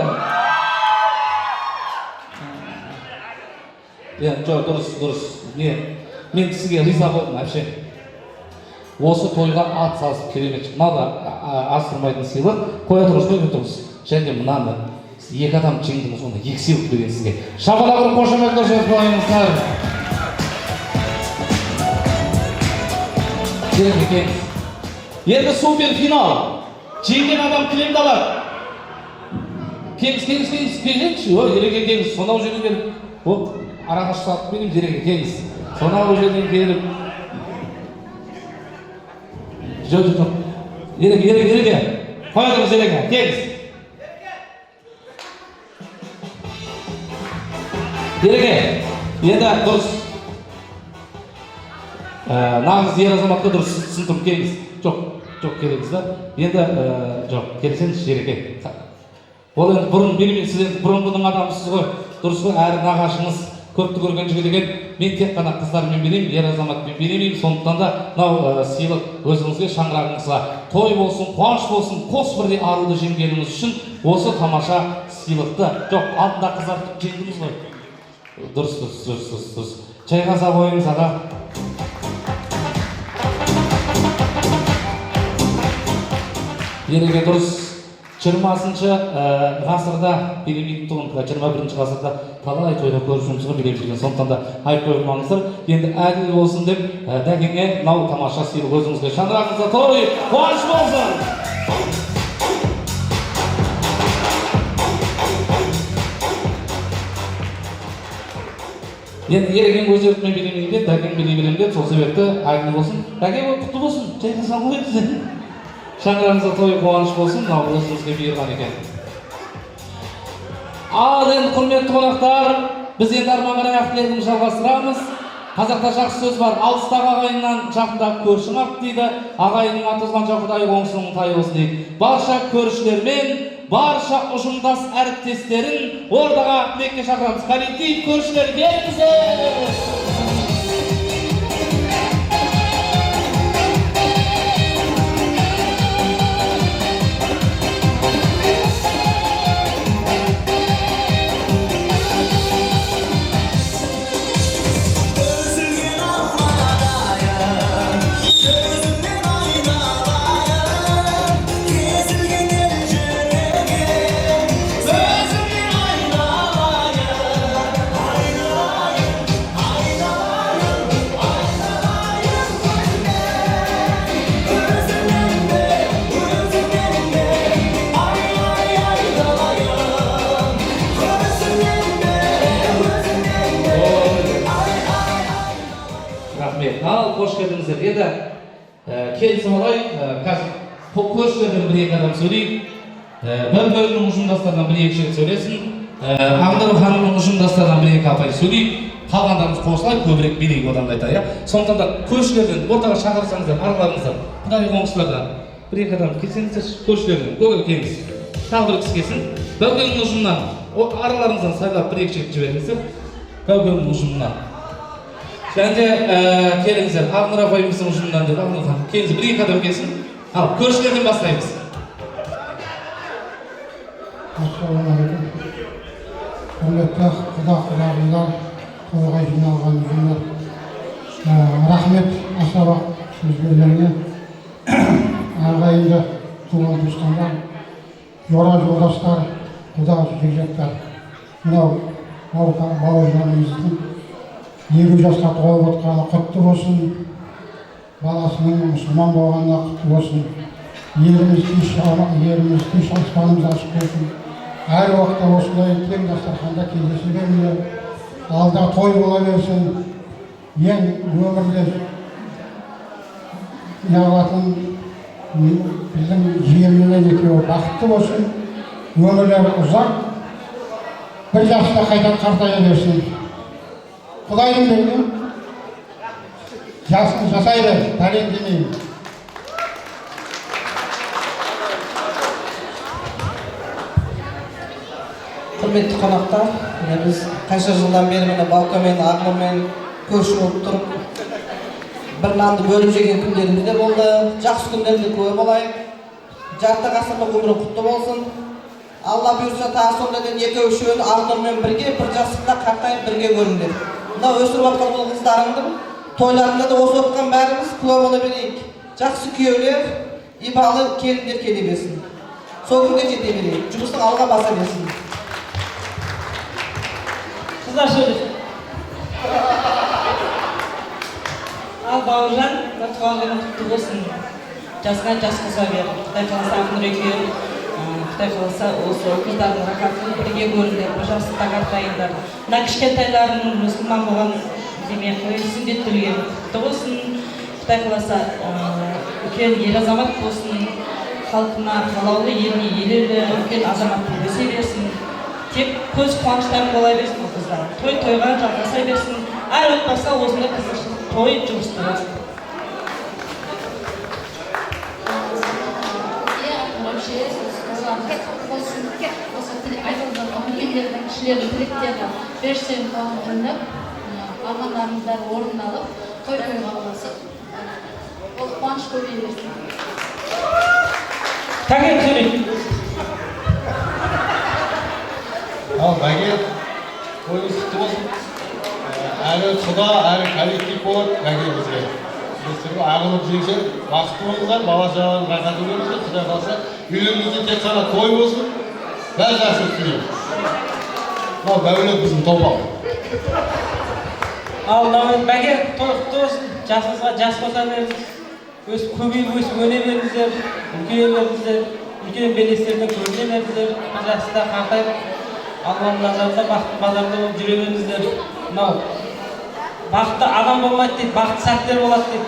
Жоқ, дұрыс. Мен сізге риза болдым, әпше. осы тойға ат салысып керемет мына да асырмайтын сыйлық қоя тұрыңыз. Және мынаны 2 адам жеңдіңіз, онда 2 сыйлық берген сізге. Шабалағыр қошеметтер жіберіп қойыңыздар. Ереке. Енді супер финал. Жеңген адам кілемді алады. Келіңіз. Ой, Ереке келіңіз. Сонау жерден келіп. Оп, араға шығып берейін, Ереке келіңіз. Сонау жерден келіп. Жоқ. Ереке. Қойдыңыз Ереке, келіңіз. Ереке, енді дұрыс. Нағыз ер азаматқа дұрыс сынтып келіңіз. Жоқ келіңіз да. Енді жоқ, келсеңіз Ереке. Ол енді бұрын бермеймін, сіз енді бұрынғының адамысыз ғой. Дұрыс қой, әрі нағашыңыз көпті көрген жігіт екен. Мен тек қана қыздармен беремін, ер азаматпен беремеймін. Сондықтан да мынау сыйлық өзіңізге, шаңырағыңызға той болсын, қуаныш болсын, қос бірдей аруды жеңгеніңіз үшін осы тамаша сыйлықты. Жоқ, алдында қызартып жеңдіңіз ғой. Дұрыс. Чайғаса қойыңыз аға. Ереке дұрыс. 20-шы ғасырда беремейтұғын, 21-шы ғасырда талай тойда көріп жүрген беремейді. Сондықтан да айып қоймаңыздар. Енді әділ болсын деп дәкеңе мынау тамаша сыйлық өзіңізге. Шаңырағыңызға той, қуаныш болсын! Енді Ерекен өз еркімен беремейді деп, дәкең бере беремін деп, сол себепті әділ болсын. Дәке құтты болсын, жайғасан қойды. Шаңырағыңызға той, қуаныш болсын, мынау өзіңізге бұйырған екен. Ал енді құрметті қонақтар, біз енді арман қарай тілегімізді жалғастырамыз. Қазақта жақсы сөз бар, алыстағы ағайыннан жақындағы көрші ақ дейді, ағайынның аты озғанша Құдай оңысының тай болсын дейді. Барша көршілермен, барша ұжымдас әріптестерін ордаға тілекке шақырамыз. Коллектив көршілер келіңіздер! Ал қош келдіңіздер. Еді келісім алайық, қазір көршілерден 1-2 адам сөйлейік. Бір бөлімнің ұжымдастарынан 1-2 жігіт сөйлесін. Ағындар ханымның ұжымдастарынан 1-2 апай сөйлейік. Қалғандарымыз қосылайық, көбірек билейік одан айтайық. Сондықтан да көршілерден ортаға шақырсаңыздар, араларыңыздар, Құдай оңысылардан 1-2 адам келсеңіздер, көршілерден көңіл келіңіз. Тағы бір кісі келсін. Бәукеңнің ұжымынан, араларыңыздан сайлап 1-2 жігіт жіберіңіздер. Бәукеңнің ұжымынан. Және келіңіздер, Ағындар апайымыздың ұжымынан деп, Ағындар келіңіздер, 1-2 адам келсін. Ал, көршілерден бастаймыз. Ассалаумағалейкум. Құрметті құда-құдағилар, тойға жиналған ұжымдар. Рахмет асаба сөзберлеріне. Ағайынды туған туысқандар, жора жолдастар, құда жекжаттар. Мынау бауыржанымыздың 20 жасқа толып отқаны құтты болсын. Баласының мұсылман болғанына құтты болсын. Еліміз кеш аспанымыз ашық болсын. Әр уақытта осылай тең дастарханда кездесе беріңдер. Алда той бола берсін. Ең өмірде неғылатын біздің жиеніміз екеуі бақытты болсын. Өмірлері ұзақ. Бір жаста қайдан қартая берсін. Құдайдың берді. Жасын жасай бер, пәлен демеймін. Құрметті қонақтар, біз қанша жылдан бері міне Балкамен, Ағмамен көрші болып тұрып, бір нанды бөліп жеген күндеріміз де болды. Жақсы күндерді көп болайық. Жарты ғасырлық өмірің құтты болсын. Алла бұйырса тағы сондайдан 2-3 Ағнұрмен бірге, бір жастықта қартайып бірге көріңдер. Мына өсіріп жатқан бұл қыздарыңдың тойларында да осы отқан бәріміз куә бола берейік. жақсы күйеулер, ибалы келіндер келе берсін. Сол күнге жете берейік, жұмыстың алға баса берсін. Қыздар сөйлесін. Ал Бауыржан, туған күнің құтты болсын. Жасыңа жас қоса бер. Құдай қаласа Нұреке, Құдай қаласа осы қыздардың рахатын бірге көріңдер, бір жасты ағартайындар. Мына кішкентайлардың мұсылман болған демек сүндеттелген құтты болсын. Құдай қаласа үлкен ер азамат болсын, халқына қалаулы, еліне елеулі үлкен азамат өсе берсін. Тек көз қуаныштары бола берсін бұл қыздар. Той тойға жалғаса берсін. Әр отбасыға осындай қызықшылық той жұмысты болсын. Вообще, сказала, осы айтылған үлкендердің кішілердің тілектерін берсем қуанып, армандарыңыздар орындалып, той тойға боласыз. Ол қуаныш көбейе берсін. Тәкен сөйлейді. Ал бәке, тойыңыз құтты болсын. Әрі құда, әрі коллектив болады бәке бізге. Сіздерге ағылып жеңсен, бақытты болыңыздар, бала шағаның рахатын көріңіздер, Құдай қаласа, үйлеріңізде тек қана той болсын, бәрі жақсы тілеймін. Мынау бәулет біздің толпақ. Ал бәке, той құтты болсын, жасыңызға жас қоса беріңіз. Өсіп көбейіп өсіп өне беріңіздер, үлкейе үлкен белестерден көріне беріңіздер, бір жаста қартайып, Алланың назарында бақытты базарда болып жүре беріңіздер. Мынау бақытты адам болмайды дейді, бақытты сәттер болады дейді.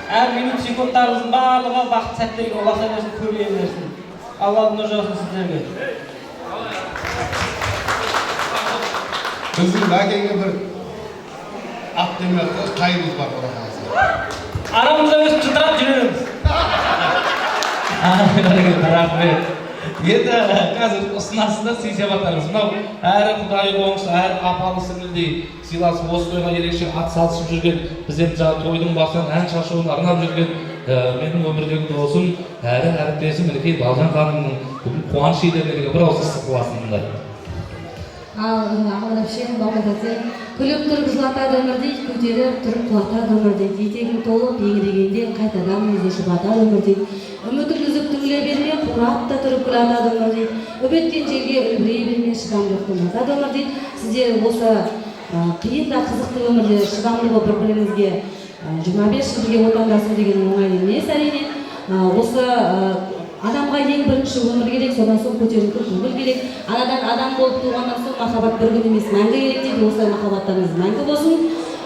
Әр минут секундтарымыздың барлығы бақытты сәттерге ұласа берсін, көбейе берсін. Алланың нұры жаусын сіздерге. Біздің бәкеге бір ат демекті қайымыз бар Құдай қаласа. Арамызда өсіп жылтырап жүреміз. Рахмет. Енді қазір ұсынасыздар сый-сияпаттарыңыз. Мынау әрі құдайы қоңсы, әрі апалы сіңілдей сыйласып осы тойға ерекше ат салысып жүрген, бізден тойдың басынан ән шашуын арнап жүрген менің өмірдегі досым, әрі әріптесім Ілкей Балжан ханымның бүгін қуаныш иелеріне бір ауыз ыстық ықыласында. Ал ағалар шен бақытаты күліп тұрып жылатады өмір дейді, көтеріп тұрып құлатады өмір дейді, етегің толып егілгенде қайтадан өзі жұбатады өмір дейді. Үмітің үзіп түңіле берме, қуратта тұрып гүл атады өмір дейді. үміткен жерге үлбірей берме, шыдамдылықтың атады өмір дейді. Сіздер осы қиын да қызықты өмірде шыдамды болып бір-біріңізге 25 жыл бірге отандасу деген оңай емес әрине. Осы адамға ең бірінші өмір керек, содан соң көтеріңкі көңіл керек. Анадан адам болып туғаннан соң махаббат бір күн емес мәңгі керек дейді. Осылай махаббаттарыңыз мәңгі болсын.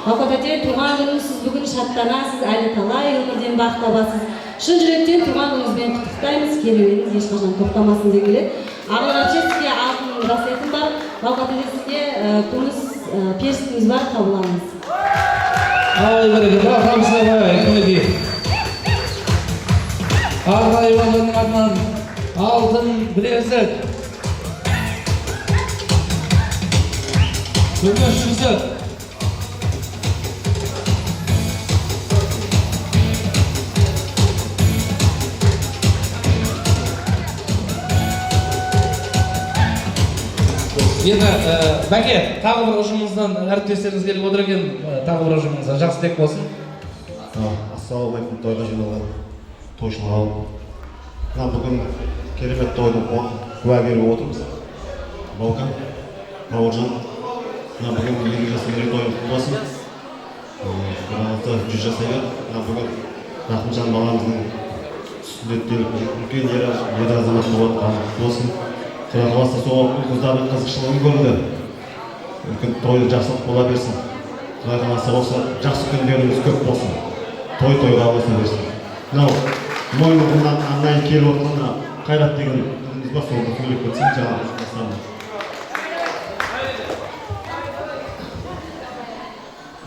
Бақыт әте, туған күніңіз, сіз бүгін шаттанасыз, әлі талай өмірден бақ табасыз. Шын жүректен туған күніңізбен құттықтаймыз, керуеніңіз ешқашан тоқтамасын деп келеді. Ағалар әпше, сізге алтын расиетім бар. Бақыт әте, сізге күміс перстіңіз бар, қабыл алыңыз. Ай, бәрекелді, атамызға көмекей. Ағай Балжанның атынан алтын білезік. Күміс жүзік. Енді бәке, тағы бір ұжымымыздан әріптестеріңіз келіп отыр екен, тағы бір ұжымымыздан жақсы тілек болсын. Ассалаумағалейкум, тойға жиналған тойшылар алып. Мына бүгін керемет тойдың куәгері болып отырмыз. Балқан, Бауыржан, мына бүгін 20 жас мерейтойы құтты болсын. 100 жасайға, мына бүгін Рахымжан баламыздың сүндеттеліп үлкен ер азамат болған болсын. Құдай қаласа сол қыздардың қызықшылығын көрді. Үлкен тойы жақсылық бола берсін. Құдай қаласа осы жақсы күндеріміз көп болсын. Той-тойға болса берсін. Мынау мойнығынан арнайы келіп отырғанда Қайрат деген қызымыз бар, соны сөйлеп кетсін, жаңағы жастарына.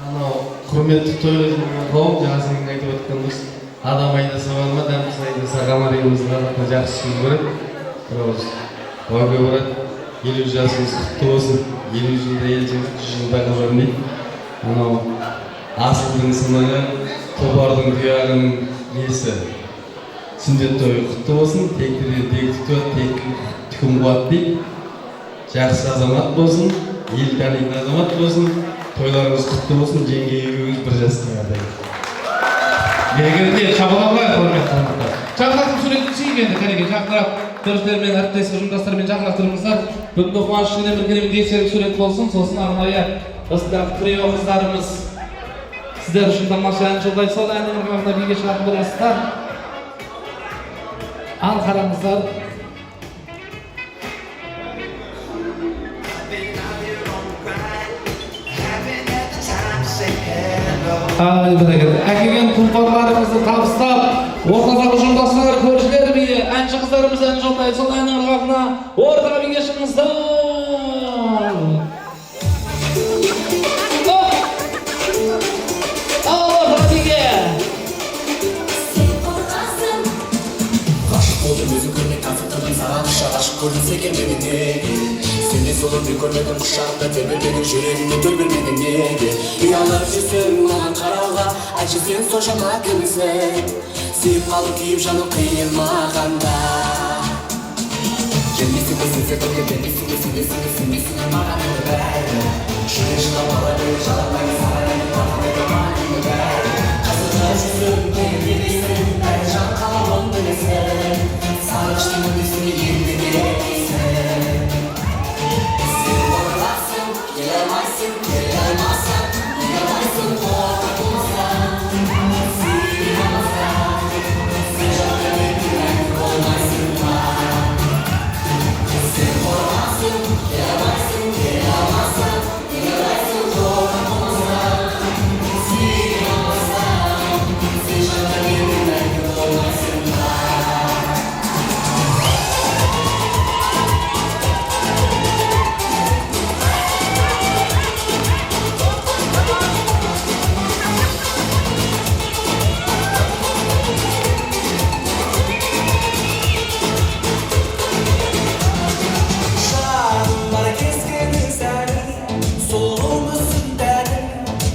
Анау құрметті той қауым, жаңа сенің айтып өткеніміз адам айдаса болма, дәмсіз айдаса қамарымыздың қазақтан жақсы сөз көреді. Ойға барады, 50 жасыңыз құтты болсын, 50 жылда елжеңіз 100 жылда қалар дейді. Анау асылдың сынығы, тұлпардың тұяғының несі. Сүндет тойы құтты болсын, тектілер тек тұтады, тектілер түкім қуады дейді. Жақсы азамат болсын, ел танитын азамат болсын, тойларыңыз құтты болсын, жеңге үйіңіз бір жастың ардайды. Егерде шабалалар көрмек қонақтар. Жақынақтың суретті чейгенді кәреге жақынақ көршілермен, әріптес ұжымдастармен жақынақтырыңыздар. Бүгінгі қуаныштығына бір керемет естелік сурет болсын. Сосын арнайы осындағы трио қыздарымыз сіздер үшін тамаша ән жолдайды. Сол әннің ырғағына биге шығатын боласыздар. Ал қараңыздар. Әкеген тұлпарларымызды табыстап, ортадағы ұжымдастар, көршілер биі, әнші қыздарымыз ән жолдайды. Сол әннің ырғағына ортаға биге шығыңыздар. Ортаға биге. Ғашық болдым өзің көрмей таңсықтырдым саған ғашық көрдім секемедім неге сендей сұлуды көрмедім құшағымда тербелмедің жүрегімде тербелмедің неге ұялып жүрсем маған қарауға айтшы сен соншама кімсің сүйіп қалып күйіп жаным қиын мағанда келмейсің бе сен секілді келмейсің бе сенбейсің бе маған енді бәрі жүрек жылап ала бере жаламайды саған енді бәрі қазір жүрсем келмейсің бәрі жан қалауын білесің сағыныштың өтесіне енді келмейсің сен ораласың келе алмайсың келе алмасаң келе алмайсың қорқып болсаң сүйе алмасаң сен жата бердің мәңгі болмайсың ба сен ораласың келе алмайсың келе алмасаң келе алмайсың қорқып болсаң сүйе алмасаң сен жата бердің мәңгі болмайсың ба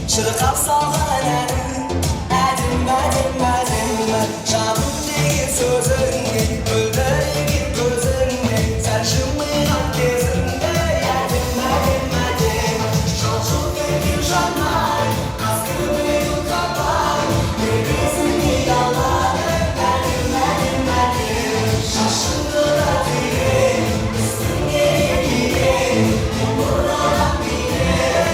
Шырқап салған әнің әдім, әдім, әдім жаным деген сөзіңе мөлдіреген көзіңе сәл жымиған кезіңде әдім, әдім, әдім жалшылт еткен жанар қаскөбек ұлтапар бебесіңе далады әдім, әдім, әдім шашыңды да түйген үстіңе киген бұралап билеп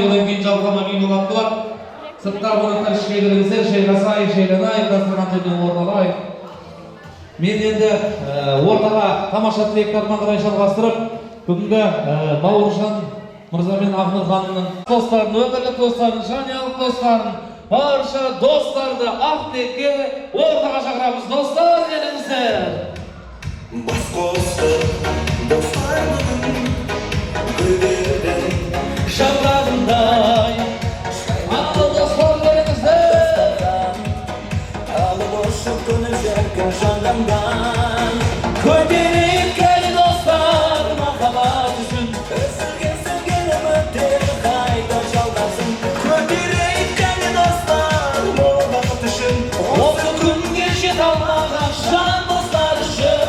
odan keyin jalgama үй bolap kalat. Sırtlar konaklar işe girilse, şey kasay, şeylenay, dasturgan tepeden ortalay. Men endi ortaga tamaşa tileklerime qaray жалғастырып, бүгінгі Бауыржан Мырза мен Ахмет ханымның достарын, өңірлік достарын, жанұялық достарын, барша достарды Ақтекке ортаға шақырамыз. Достар, келіңіздер. Бас қосты достарымның гүлдердің жапырағындай. Ақтық достар, келіңіздер. Алып ұшып көңіл жерген жанымдан Көтеріп келі достар, махаббат үшін. Үзілген сілген үміттер қайта жалғасын Көтеріп келі достар, мол бақыт үшін Осы күнге жет алмаған жан достар үшін.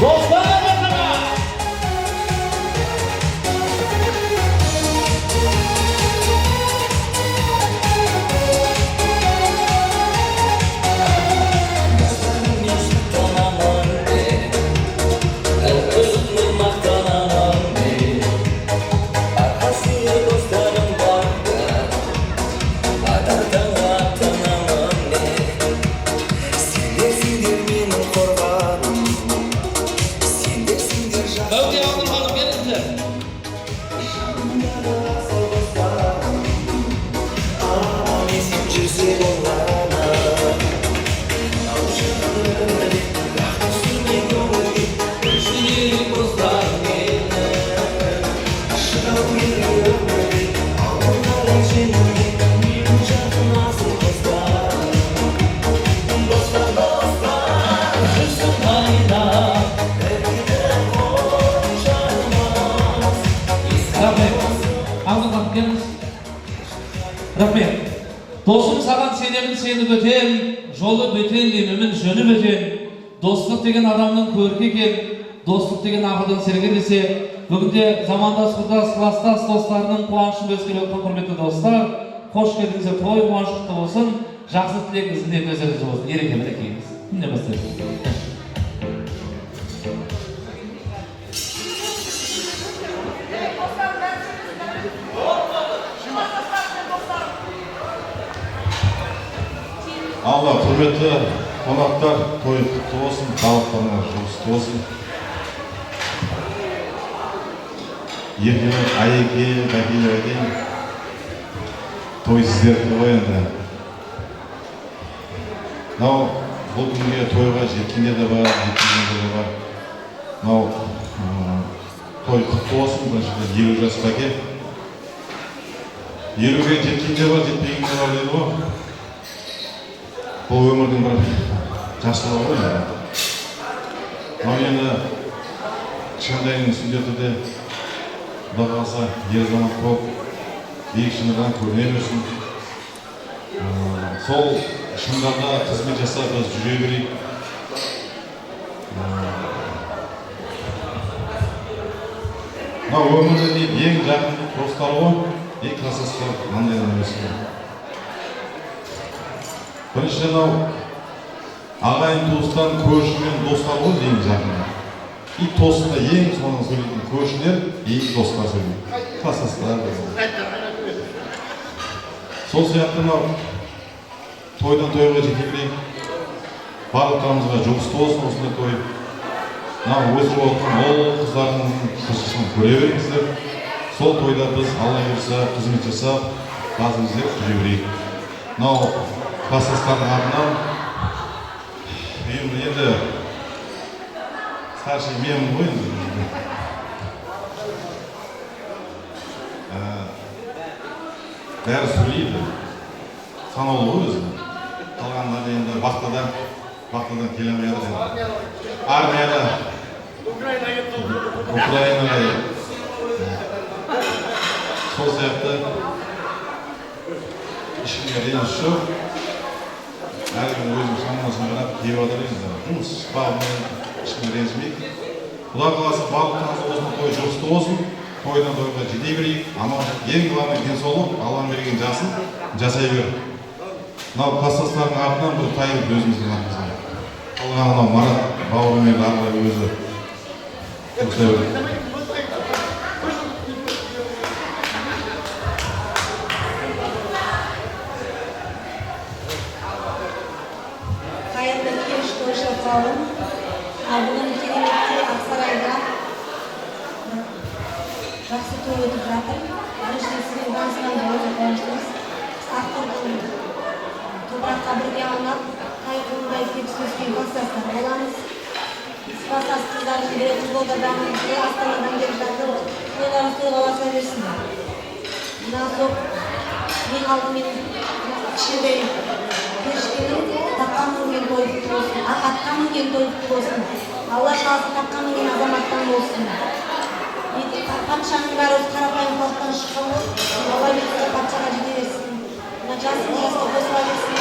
Достар ортаға. Öyle aldım hanım, gelin. Рахмет. Досым саған сенемін, сені бөтен, жолы бөтен, емімін жөні бөтен. Достық деген адамның көркі екен, достық деген ақылдан сергелесе, бүгінде замандас, құрдас, кластас достарының қуанышын өскелі өткен құрметті достар, қош келдіңіздер, той қуанышты болсын, жақсы тілегіңіздің де көздеріңіз болсын, ереке берекеңіз. Міне бастайық. Алла, құрметті қонақтар, той құтты болсын, халықтарына жұғысты болсын. Ертең Айеке, Бәкелерден той сіздерді ғой енді. Бұл күнге тойға жеткендер де бар, жеткендер де бар. Той құтты болсын, біріншіден 50 жас бәке. 50-ге жеткендер бар, жетпегендер бар дейді ғой. Бұл өмірдің бір жақсылығы ғой. Енді кішкентайының сүндеті де Құда қаласа ер азамат болып, биік шыңдардан көріне берсін. Сол шыңдарда қызмет жасап біз жүре берейік. Өмірде дейді ең жақын достар ғой, ең классастар маңдайдан өсін. Біріншіден ағайын туыстан көршімен достар ғой ең жақын. И тосында ең соңын сөйлейтін көршілер, ең достар сөйлейді. Классастар. Сол сияқты тойдан тойға жете берейік. Барлықтарымызға жұғысты болсын осындай той. Өсіп отқан ол қыздардың қызығын көре беріңіздер. Сол тойда біз Алла бұйырса қызмет жасап, басымызды жүре берейік. Классастардың атынан енді старший менмін ғой енді. Бәрі сөйлейді. Санаулы ғой өзі. Қалғандар енді вақтадан келе алмай жатыр. Армияда, Украинаға сол сияқты ешкімге реніш жоқ. Әркім өзінің шамасын қарап келіп жатыр енді. Жұмыс бабымен ешкім ренжімейді. Құда қаласа барлықтарыңыз осыны той жұғысты болсын. Тойдан тойға жете берейік. Аман ең главный денсаулық, Алланың берген жасын жасай бер. Класстастардың артынан бір тайып өзіміздің артымызға. Қалған Марат бауырымен арғы өзі. жақсы той өтіп жатыр. Біріншіден сіздің танысынан да өте қуаныштымыз. Автордың топыраққа бірге аунап, қайқылындай тепсіз өскен класстастар боламыз. Класстас қыздардың бірі қызылордадан, бірі Астанадан келіп жатыр. Тойларыңыз тойға баса берсін. Мына топ ең алдымен кішкентай періштенің таққа мінген той құтты болсын, атқа мінген той құтты болсын. Алла қаласы таққа мінген азаматтан болсын. Патшаның бәрі осы қарапайым халықтан шыққан ғой. Алла берсін, патшаға жете берсін. Мына жасын жасқа қосыла берсін.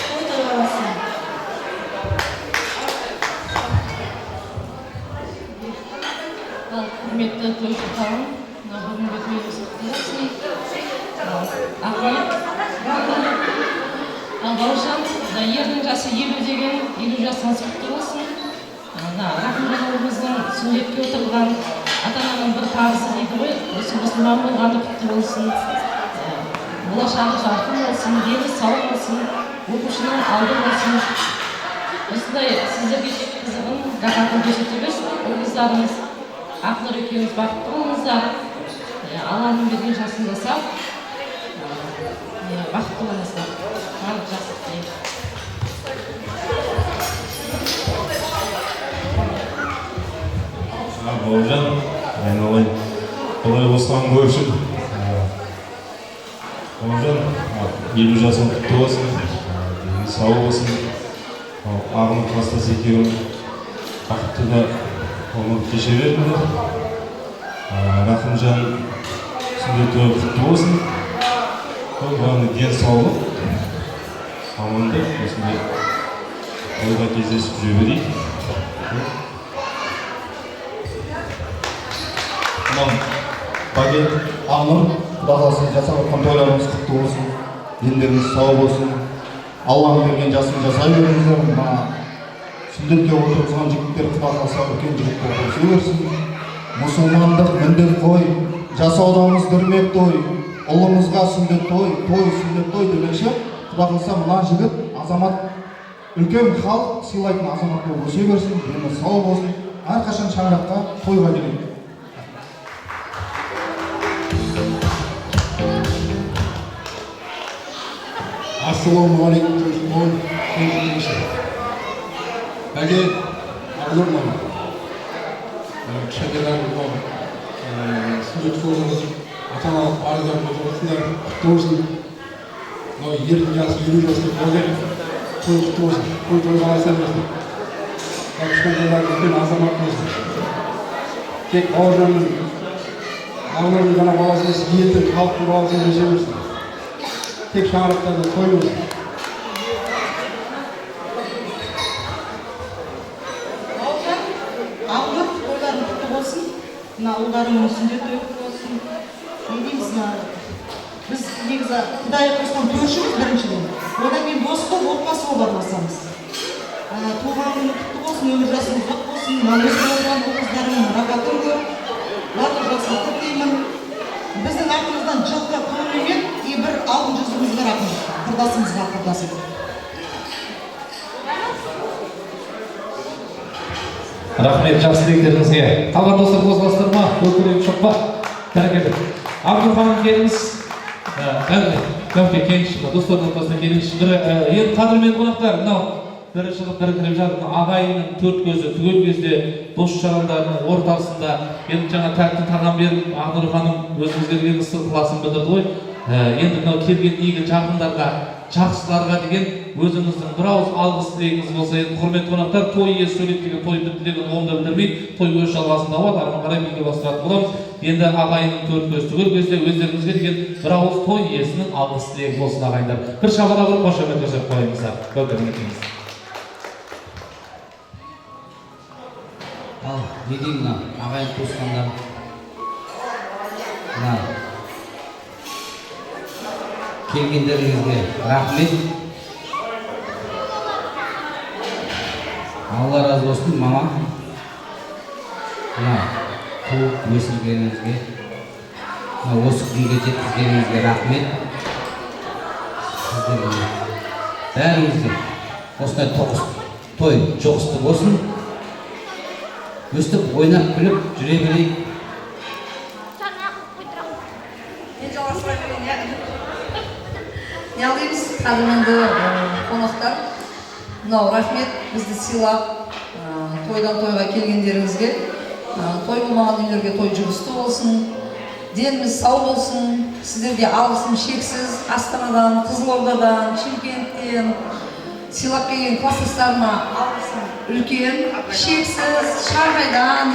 Той тойға бассын. Құрметті той құттықтауым, бүгінгі тойымыз құтты болсын. Бауыржан, ердің жасы 50 деген 50 жасыңыз құтты болсын. Рахымжан ұлымыздың сүндетке отырған ата-ананың бір парызы дейді ғой, осы мұсылман болғаны құтты болсын. Болашағы жарқын болсын, дені сау болсын, оқушының алды болсын. Осындай сіздерге тек қызығын, рахатын көрсете берсін. Ұл-қыздарыңыз Ақнұр екеуіңіз бақытты болыңыздар. Алланың берген жасын жасап, бақытты болыңыздар. Барлық жақсылық тілеймін. Бауыржан, айналайын. Құдай осыған көршін. Бауыржан, 50 жасың құтты болсын, дені сау болсын. Ағын класстас екеуің бақытты да өмір кеше беріңдер. Рахымжан сүндеті құтты болсын. Оған денсаулық, амандық, осындай тойға кездесіп жүре берейік. Багет, Ақнұр, Құда қаласа жасап отқан тойларыңыз құтты болсын, дендеріңіз сау болсын. Алланың берген жасын жасай беріңіздер. Сүндетке отырғызған жігіттер Құда қаласа үлкен жігіттер өсе берсін. Мұсылмандық міндет қой, жасаудамыз дүрмек той, ұлымызға сүндет той, сүндет той демекші. Құда қаласа мына жігіт азамат, үлкен халық сыйлайтын азамат болып өсе берсін, дені сау болсын. Әрқашан шаңыраққа тойға келейік. Assalamualaikum warahmatullahi wabarakatuh. Bagi Ақнұр мама, кішкентайдан сүндет тойыңыз ата-аналық парыздарыңыз осындай құтты болсын. Ердің жасы 50 жасты болайық, той құтты болсын, тойға аса берсін. Кішкентайдан үлкен азамат болсын. Тек Бауыржанның Ақнұрдың ғана баласы емес, ниеті халықтың баласын өсе берсін. Tek şahırlıklarda koyuyoruz. Ақнұр тойларың құтты болсын. Мына ұлдарыңның сүндет тойы құтты болсын. Не дейміз, біз негізі Құдай қосқан көршіміз біріншіден. Одан кейін дос болып, отбасы болып араласамыз. Туған күні құтты болсын, өмір жасыңыз ұзақ болсын. Мына өсіп отырған ұл-қыздарыңның рахатын көр. Барлық жақсылықты тілеймін. Біздің артымыздан жылқы көңілмен бір алтын жүзіміз бар ақын, құрдасымызға құрдасы. Рахмет, жақсы тілектеріңізге. Қалған достар қозғалыстырма, көкірек шоқпа. Бәрекелді. Абдул ханым келіңіз. Кәмке келіңізші, достардың ортасына келіңізші. Ең қадірмен қонақтар, мынау бірі шығып бірі кіріп жатыр. Ағайынның төрт көзі түгел кезде дос-жарандардың ортасында енді жаңа тәтті тағам беріп, Ақнұр ханым өзіңізге деген ықыласын білдірді ғой. Енді мынау келген игі жақындарға, жақсыларға деген өзіңіздің бір ауыз алғыс тілегіңіз болса, енді құрметті қонақтар, той иесі сөйлейді деген той тілегін оңды білдірмей, той өз жалғасын тауады, ары қарай биге бастыратын боламыз. Енді ағайынның төрт көз түгел кезде өздеріңізге деген бір ауыз той иесінің алғыс тілегі болсын ағайындар. Bir шабыт алып қошемет жасап қойыңыздар. Көкіріңіз. Ал, не деймін мына ағайын туысқандар. Мына келгендеріңізге рахмет. Алла разы болсын, мама. Мына туып өсіргеніңізге, осы күнге жеткізгеніңізге рахмет. Сіздерге бәріңізге осындай той жоғысты болсын. Өстіп ойнап күліп жүре берейік. не алайбыз қадірменді қонақтар. Мынау рахмет бізді сыйлап тойдан тойға келгендеріңізге. Той болмаған үйлерге той жұғысты болсын, деніміз сау болсын. Сіздерге алғысым шексіз. Астанадан, Қызылордадан, Шымкенттен сыйлап келген класстастарыма алғысым үлкен, шексіз, шарғайдан,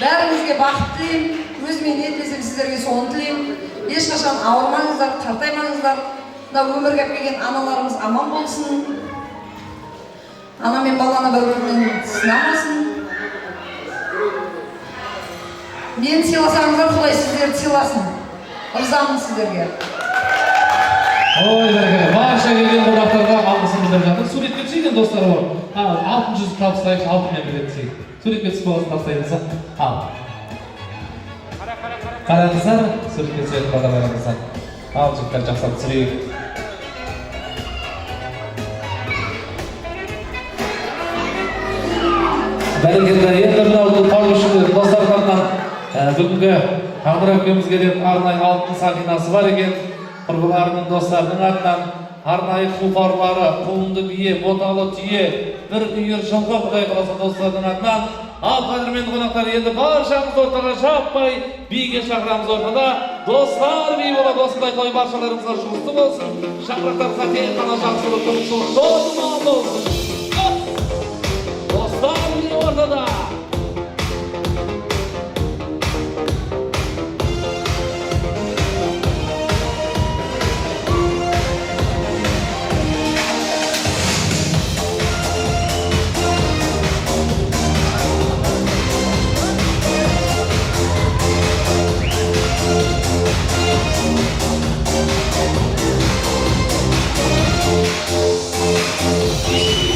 бәріңізге бақыт тілеймін. Өзіме не тілесем сіздерге соны тілеймін. Ешқашан ауырмаңыздар, қартаймаңыздар. Мына өмірге келген аналарымыз аман болсын. Ана мен баланы бір-бірімен сынамасын. Мені сыйласаңыздар, Құдай сіздерді сыйласын. Ырзамын сіздерге. Ой, бәрекелді. Барша келген қонақтарға алғысымызды білдіріп жатыр. Суретке түсейін достар бар. Алтын жүз табыстайық, алтынмен билет түсейік. Суретке түсіп болғасын табыстаймыз. Ал. Қараңыздар, суретке түсетін бағдарламамыздан. Ал, жігіттер жақсылап түсірейік. Бәрекелді. Енді мынау той үшін достарымнан бүгінгі Қамыр әпкемізге де арнайы алтын сақинасы бар екен. Құрбыларының достарының атынан арнайы тұлпарлары, құлынды бие, боталы түйе, бір үйір жылқы Құдай қаласа достарының атынан. Ал қадірменді қонақтар, енді баршамыз ортаға жаппай биге шақырамыз ортада. Достар би болады, осындай той баршаларымызға жұғысты болсын. Шаңырақтарыңызға тек қана жақсылық, тұрмысылық, жолы болсын. Достар би ортада. We'll be right back.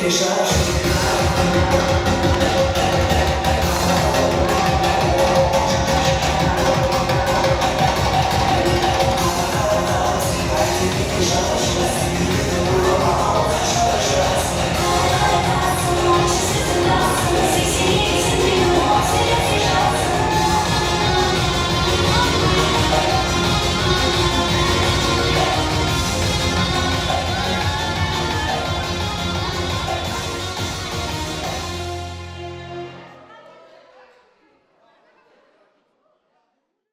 yaşa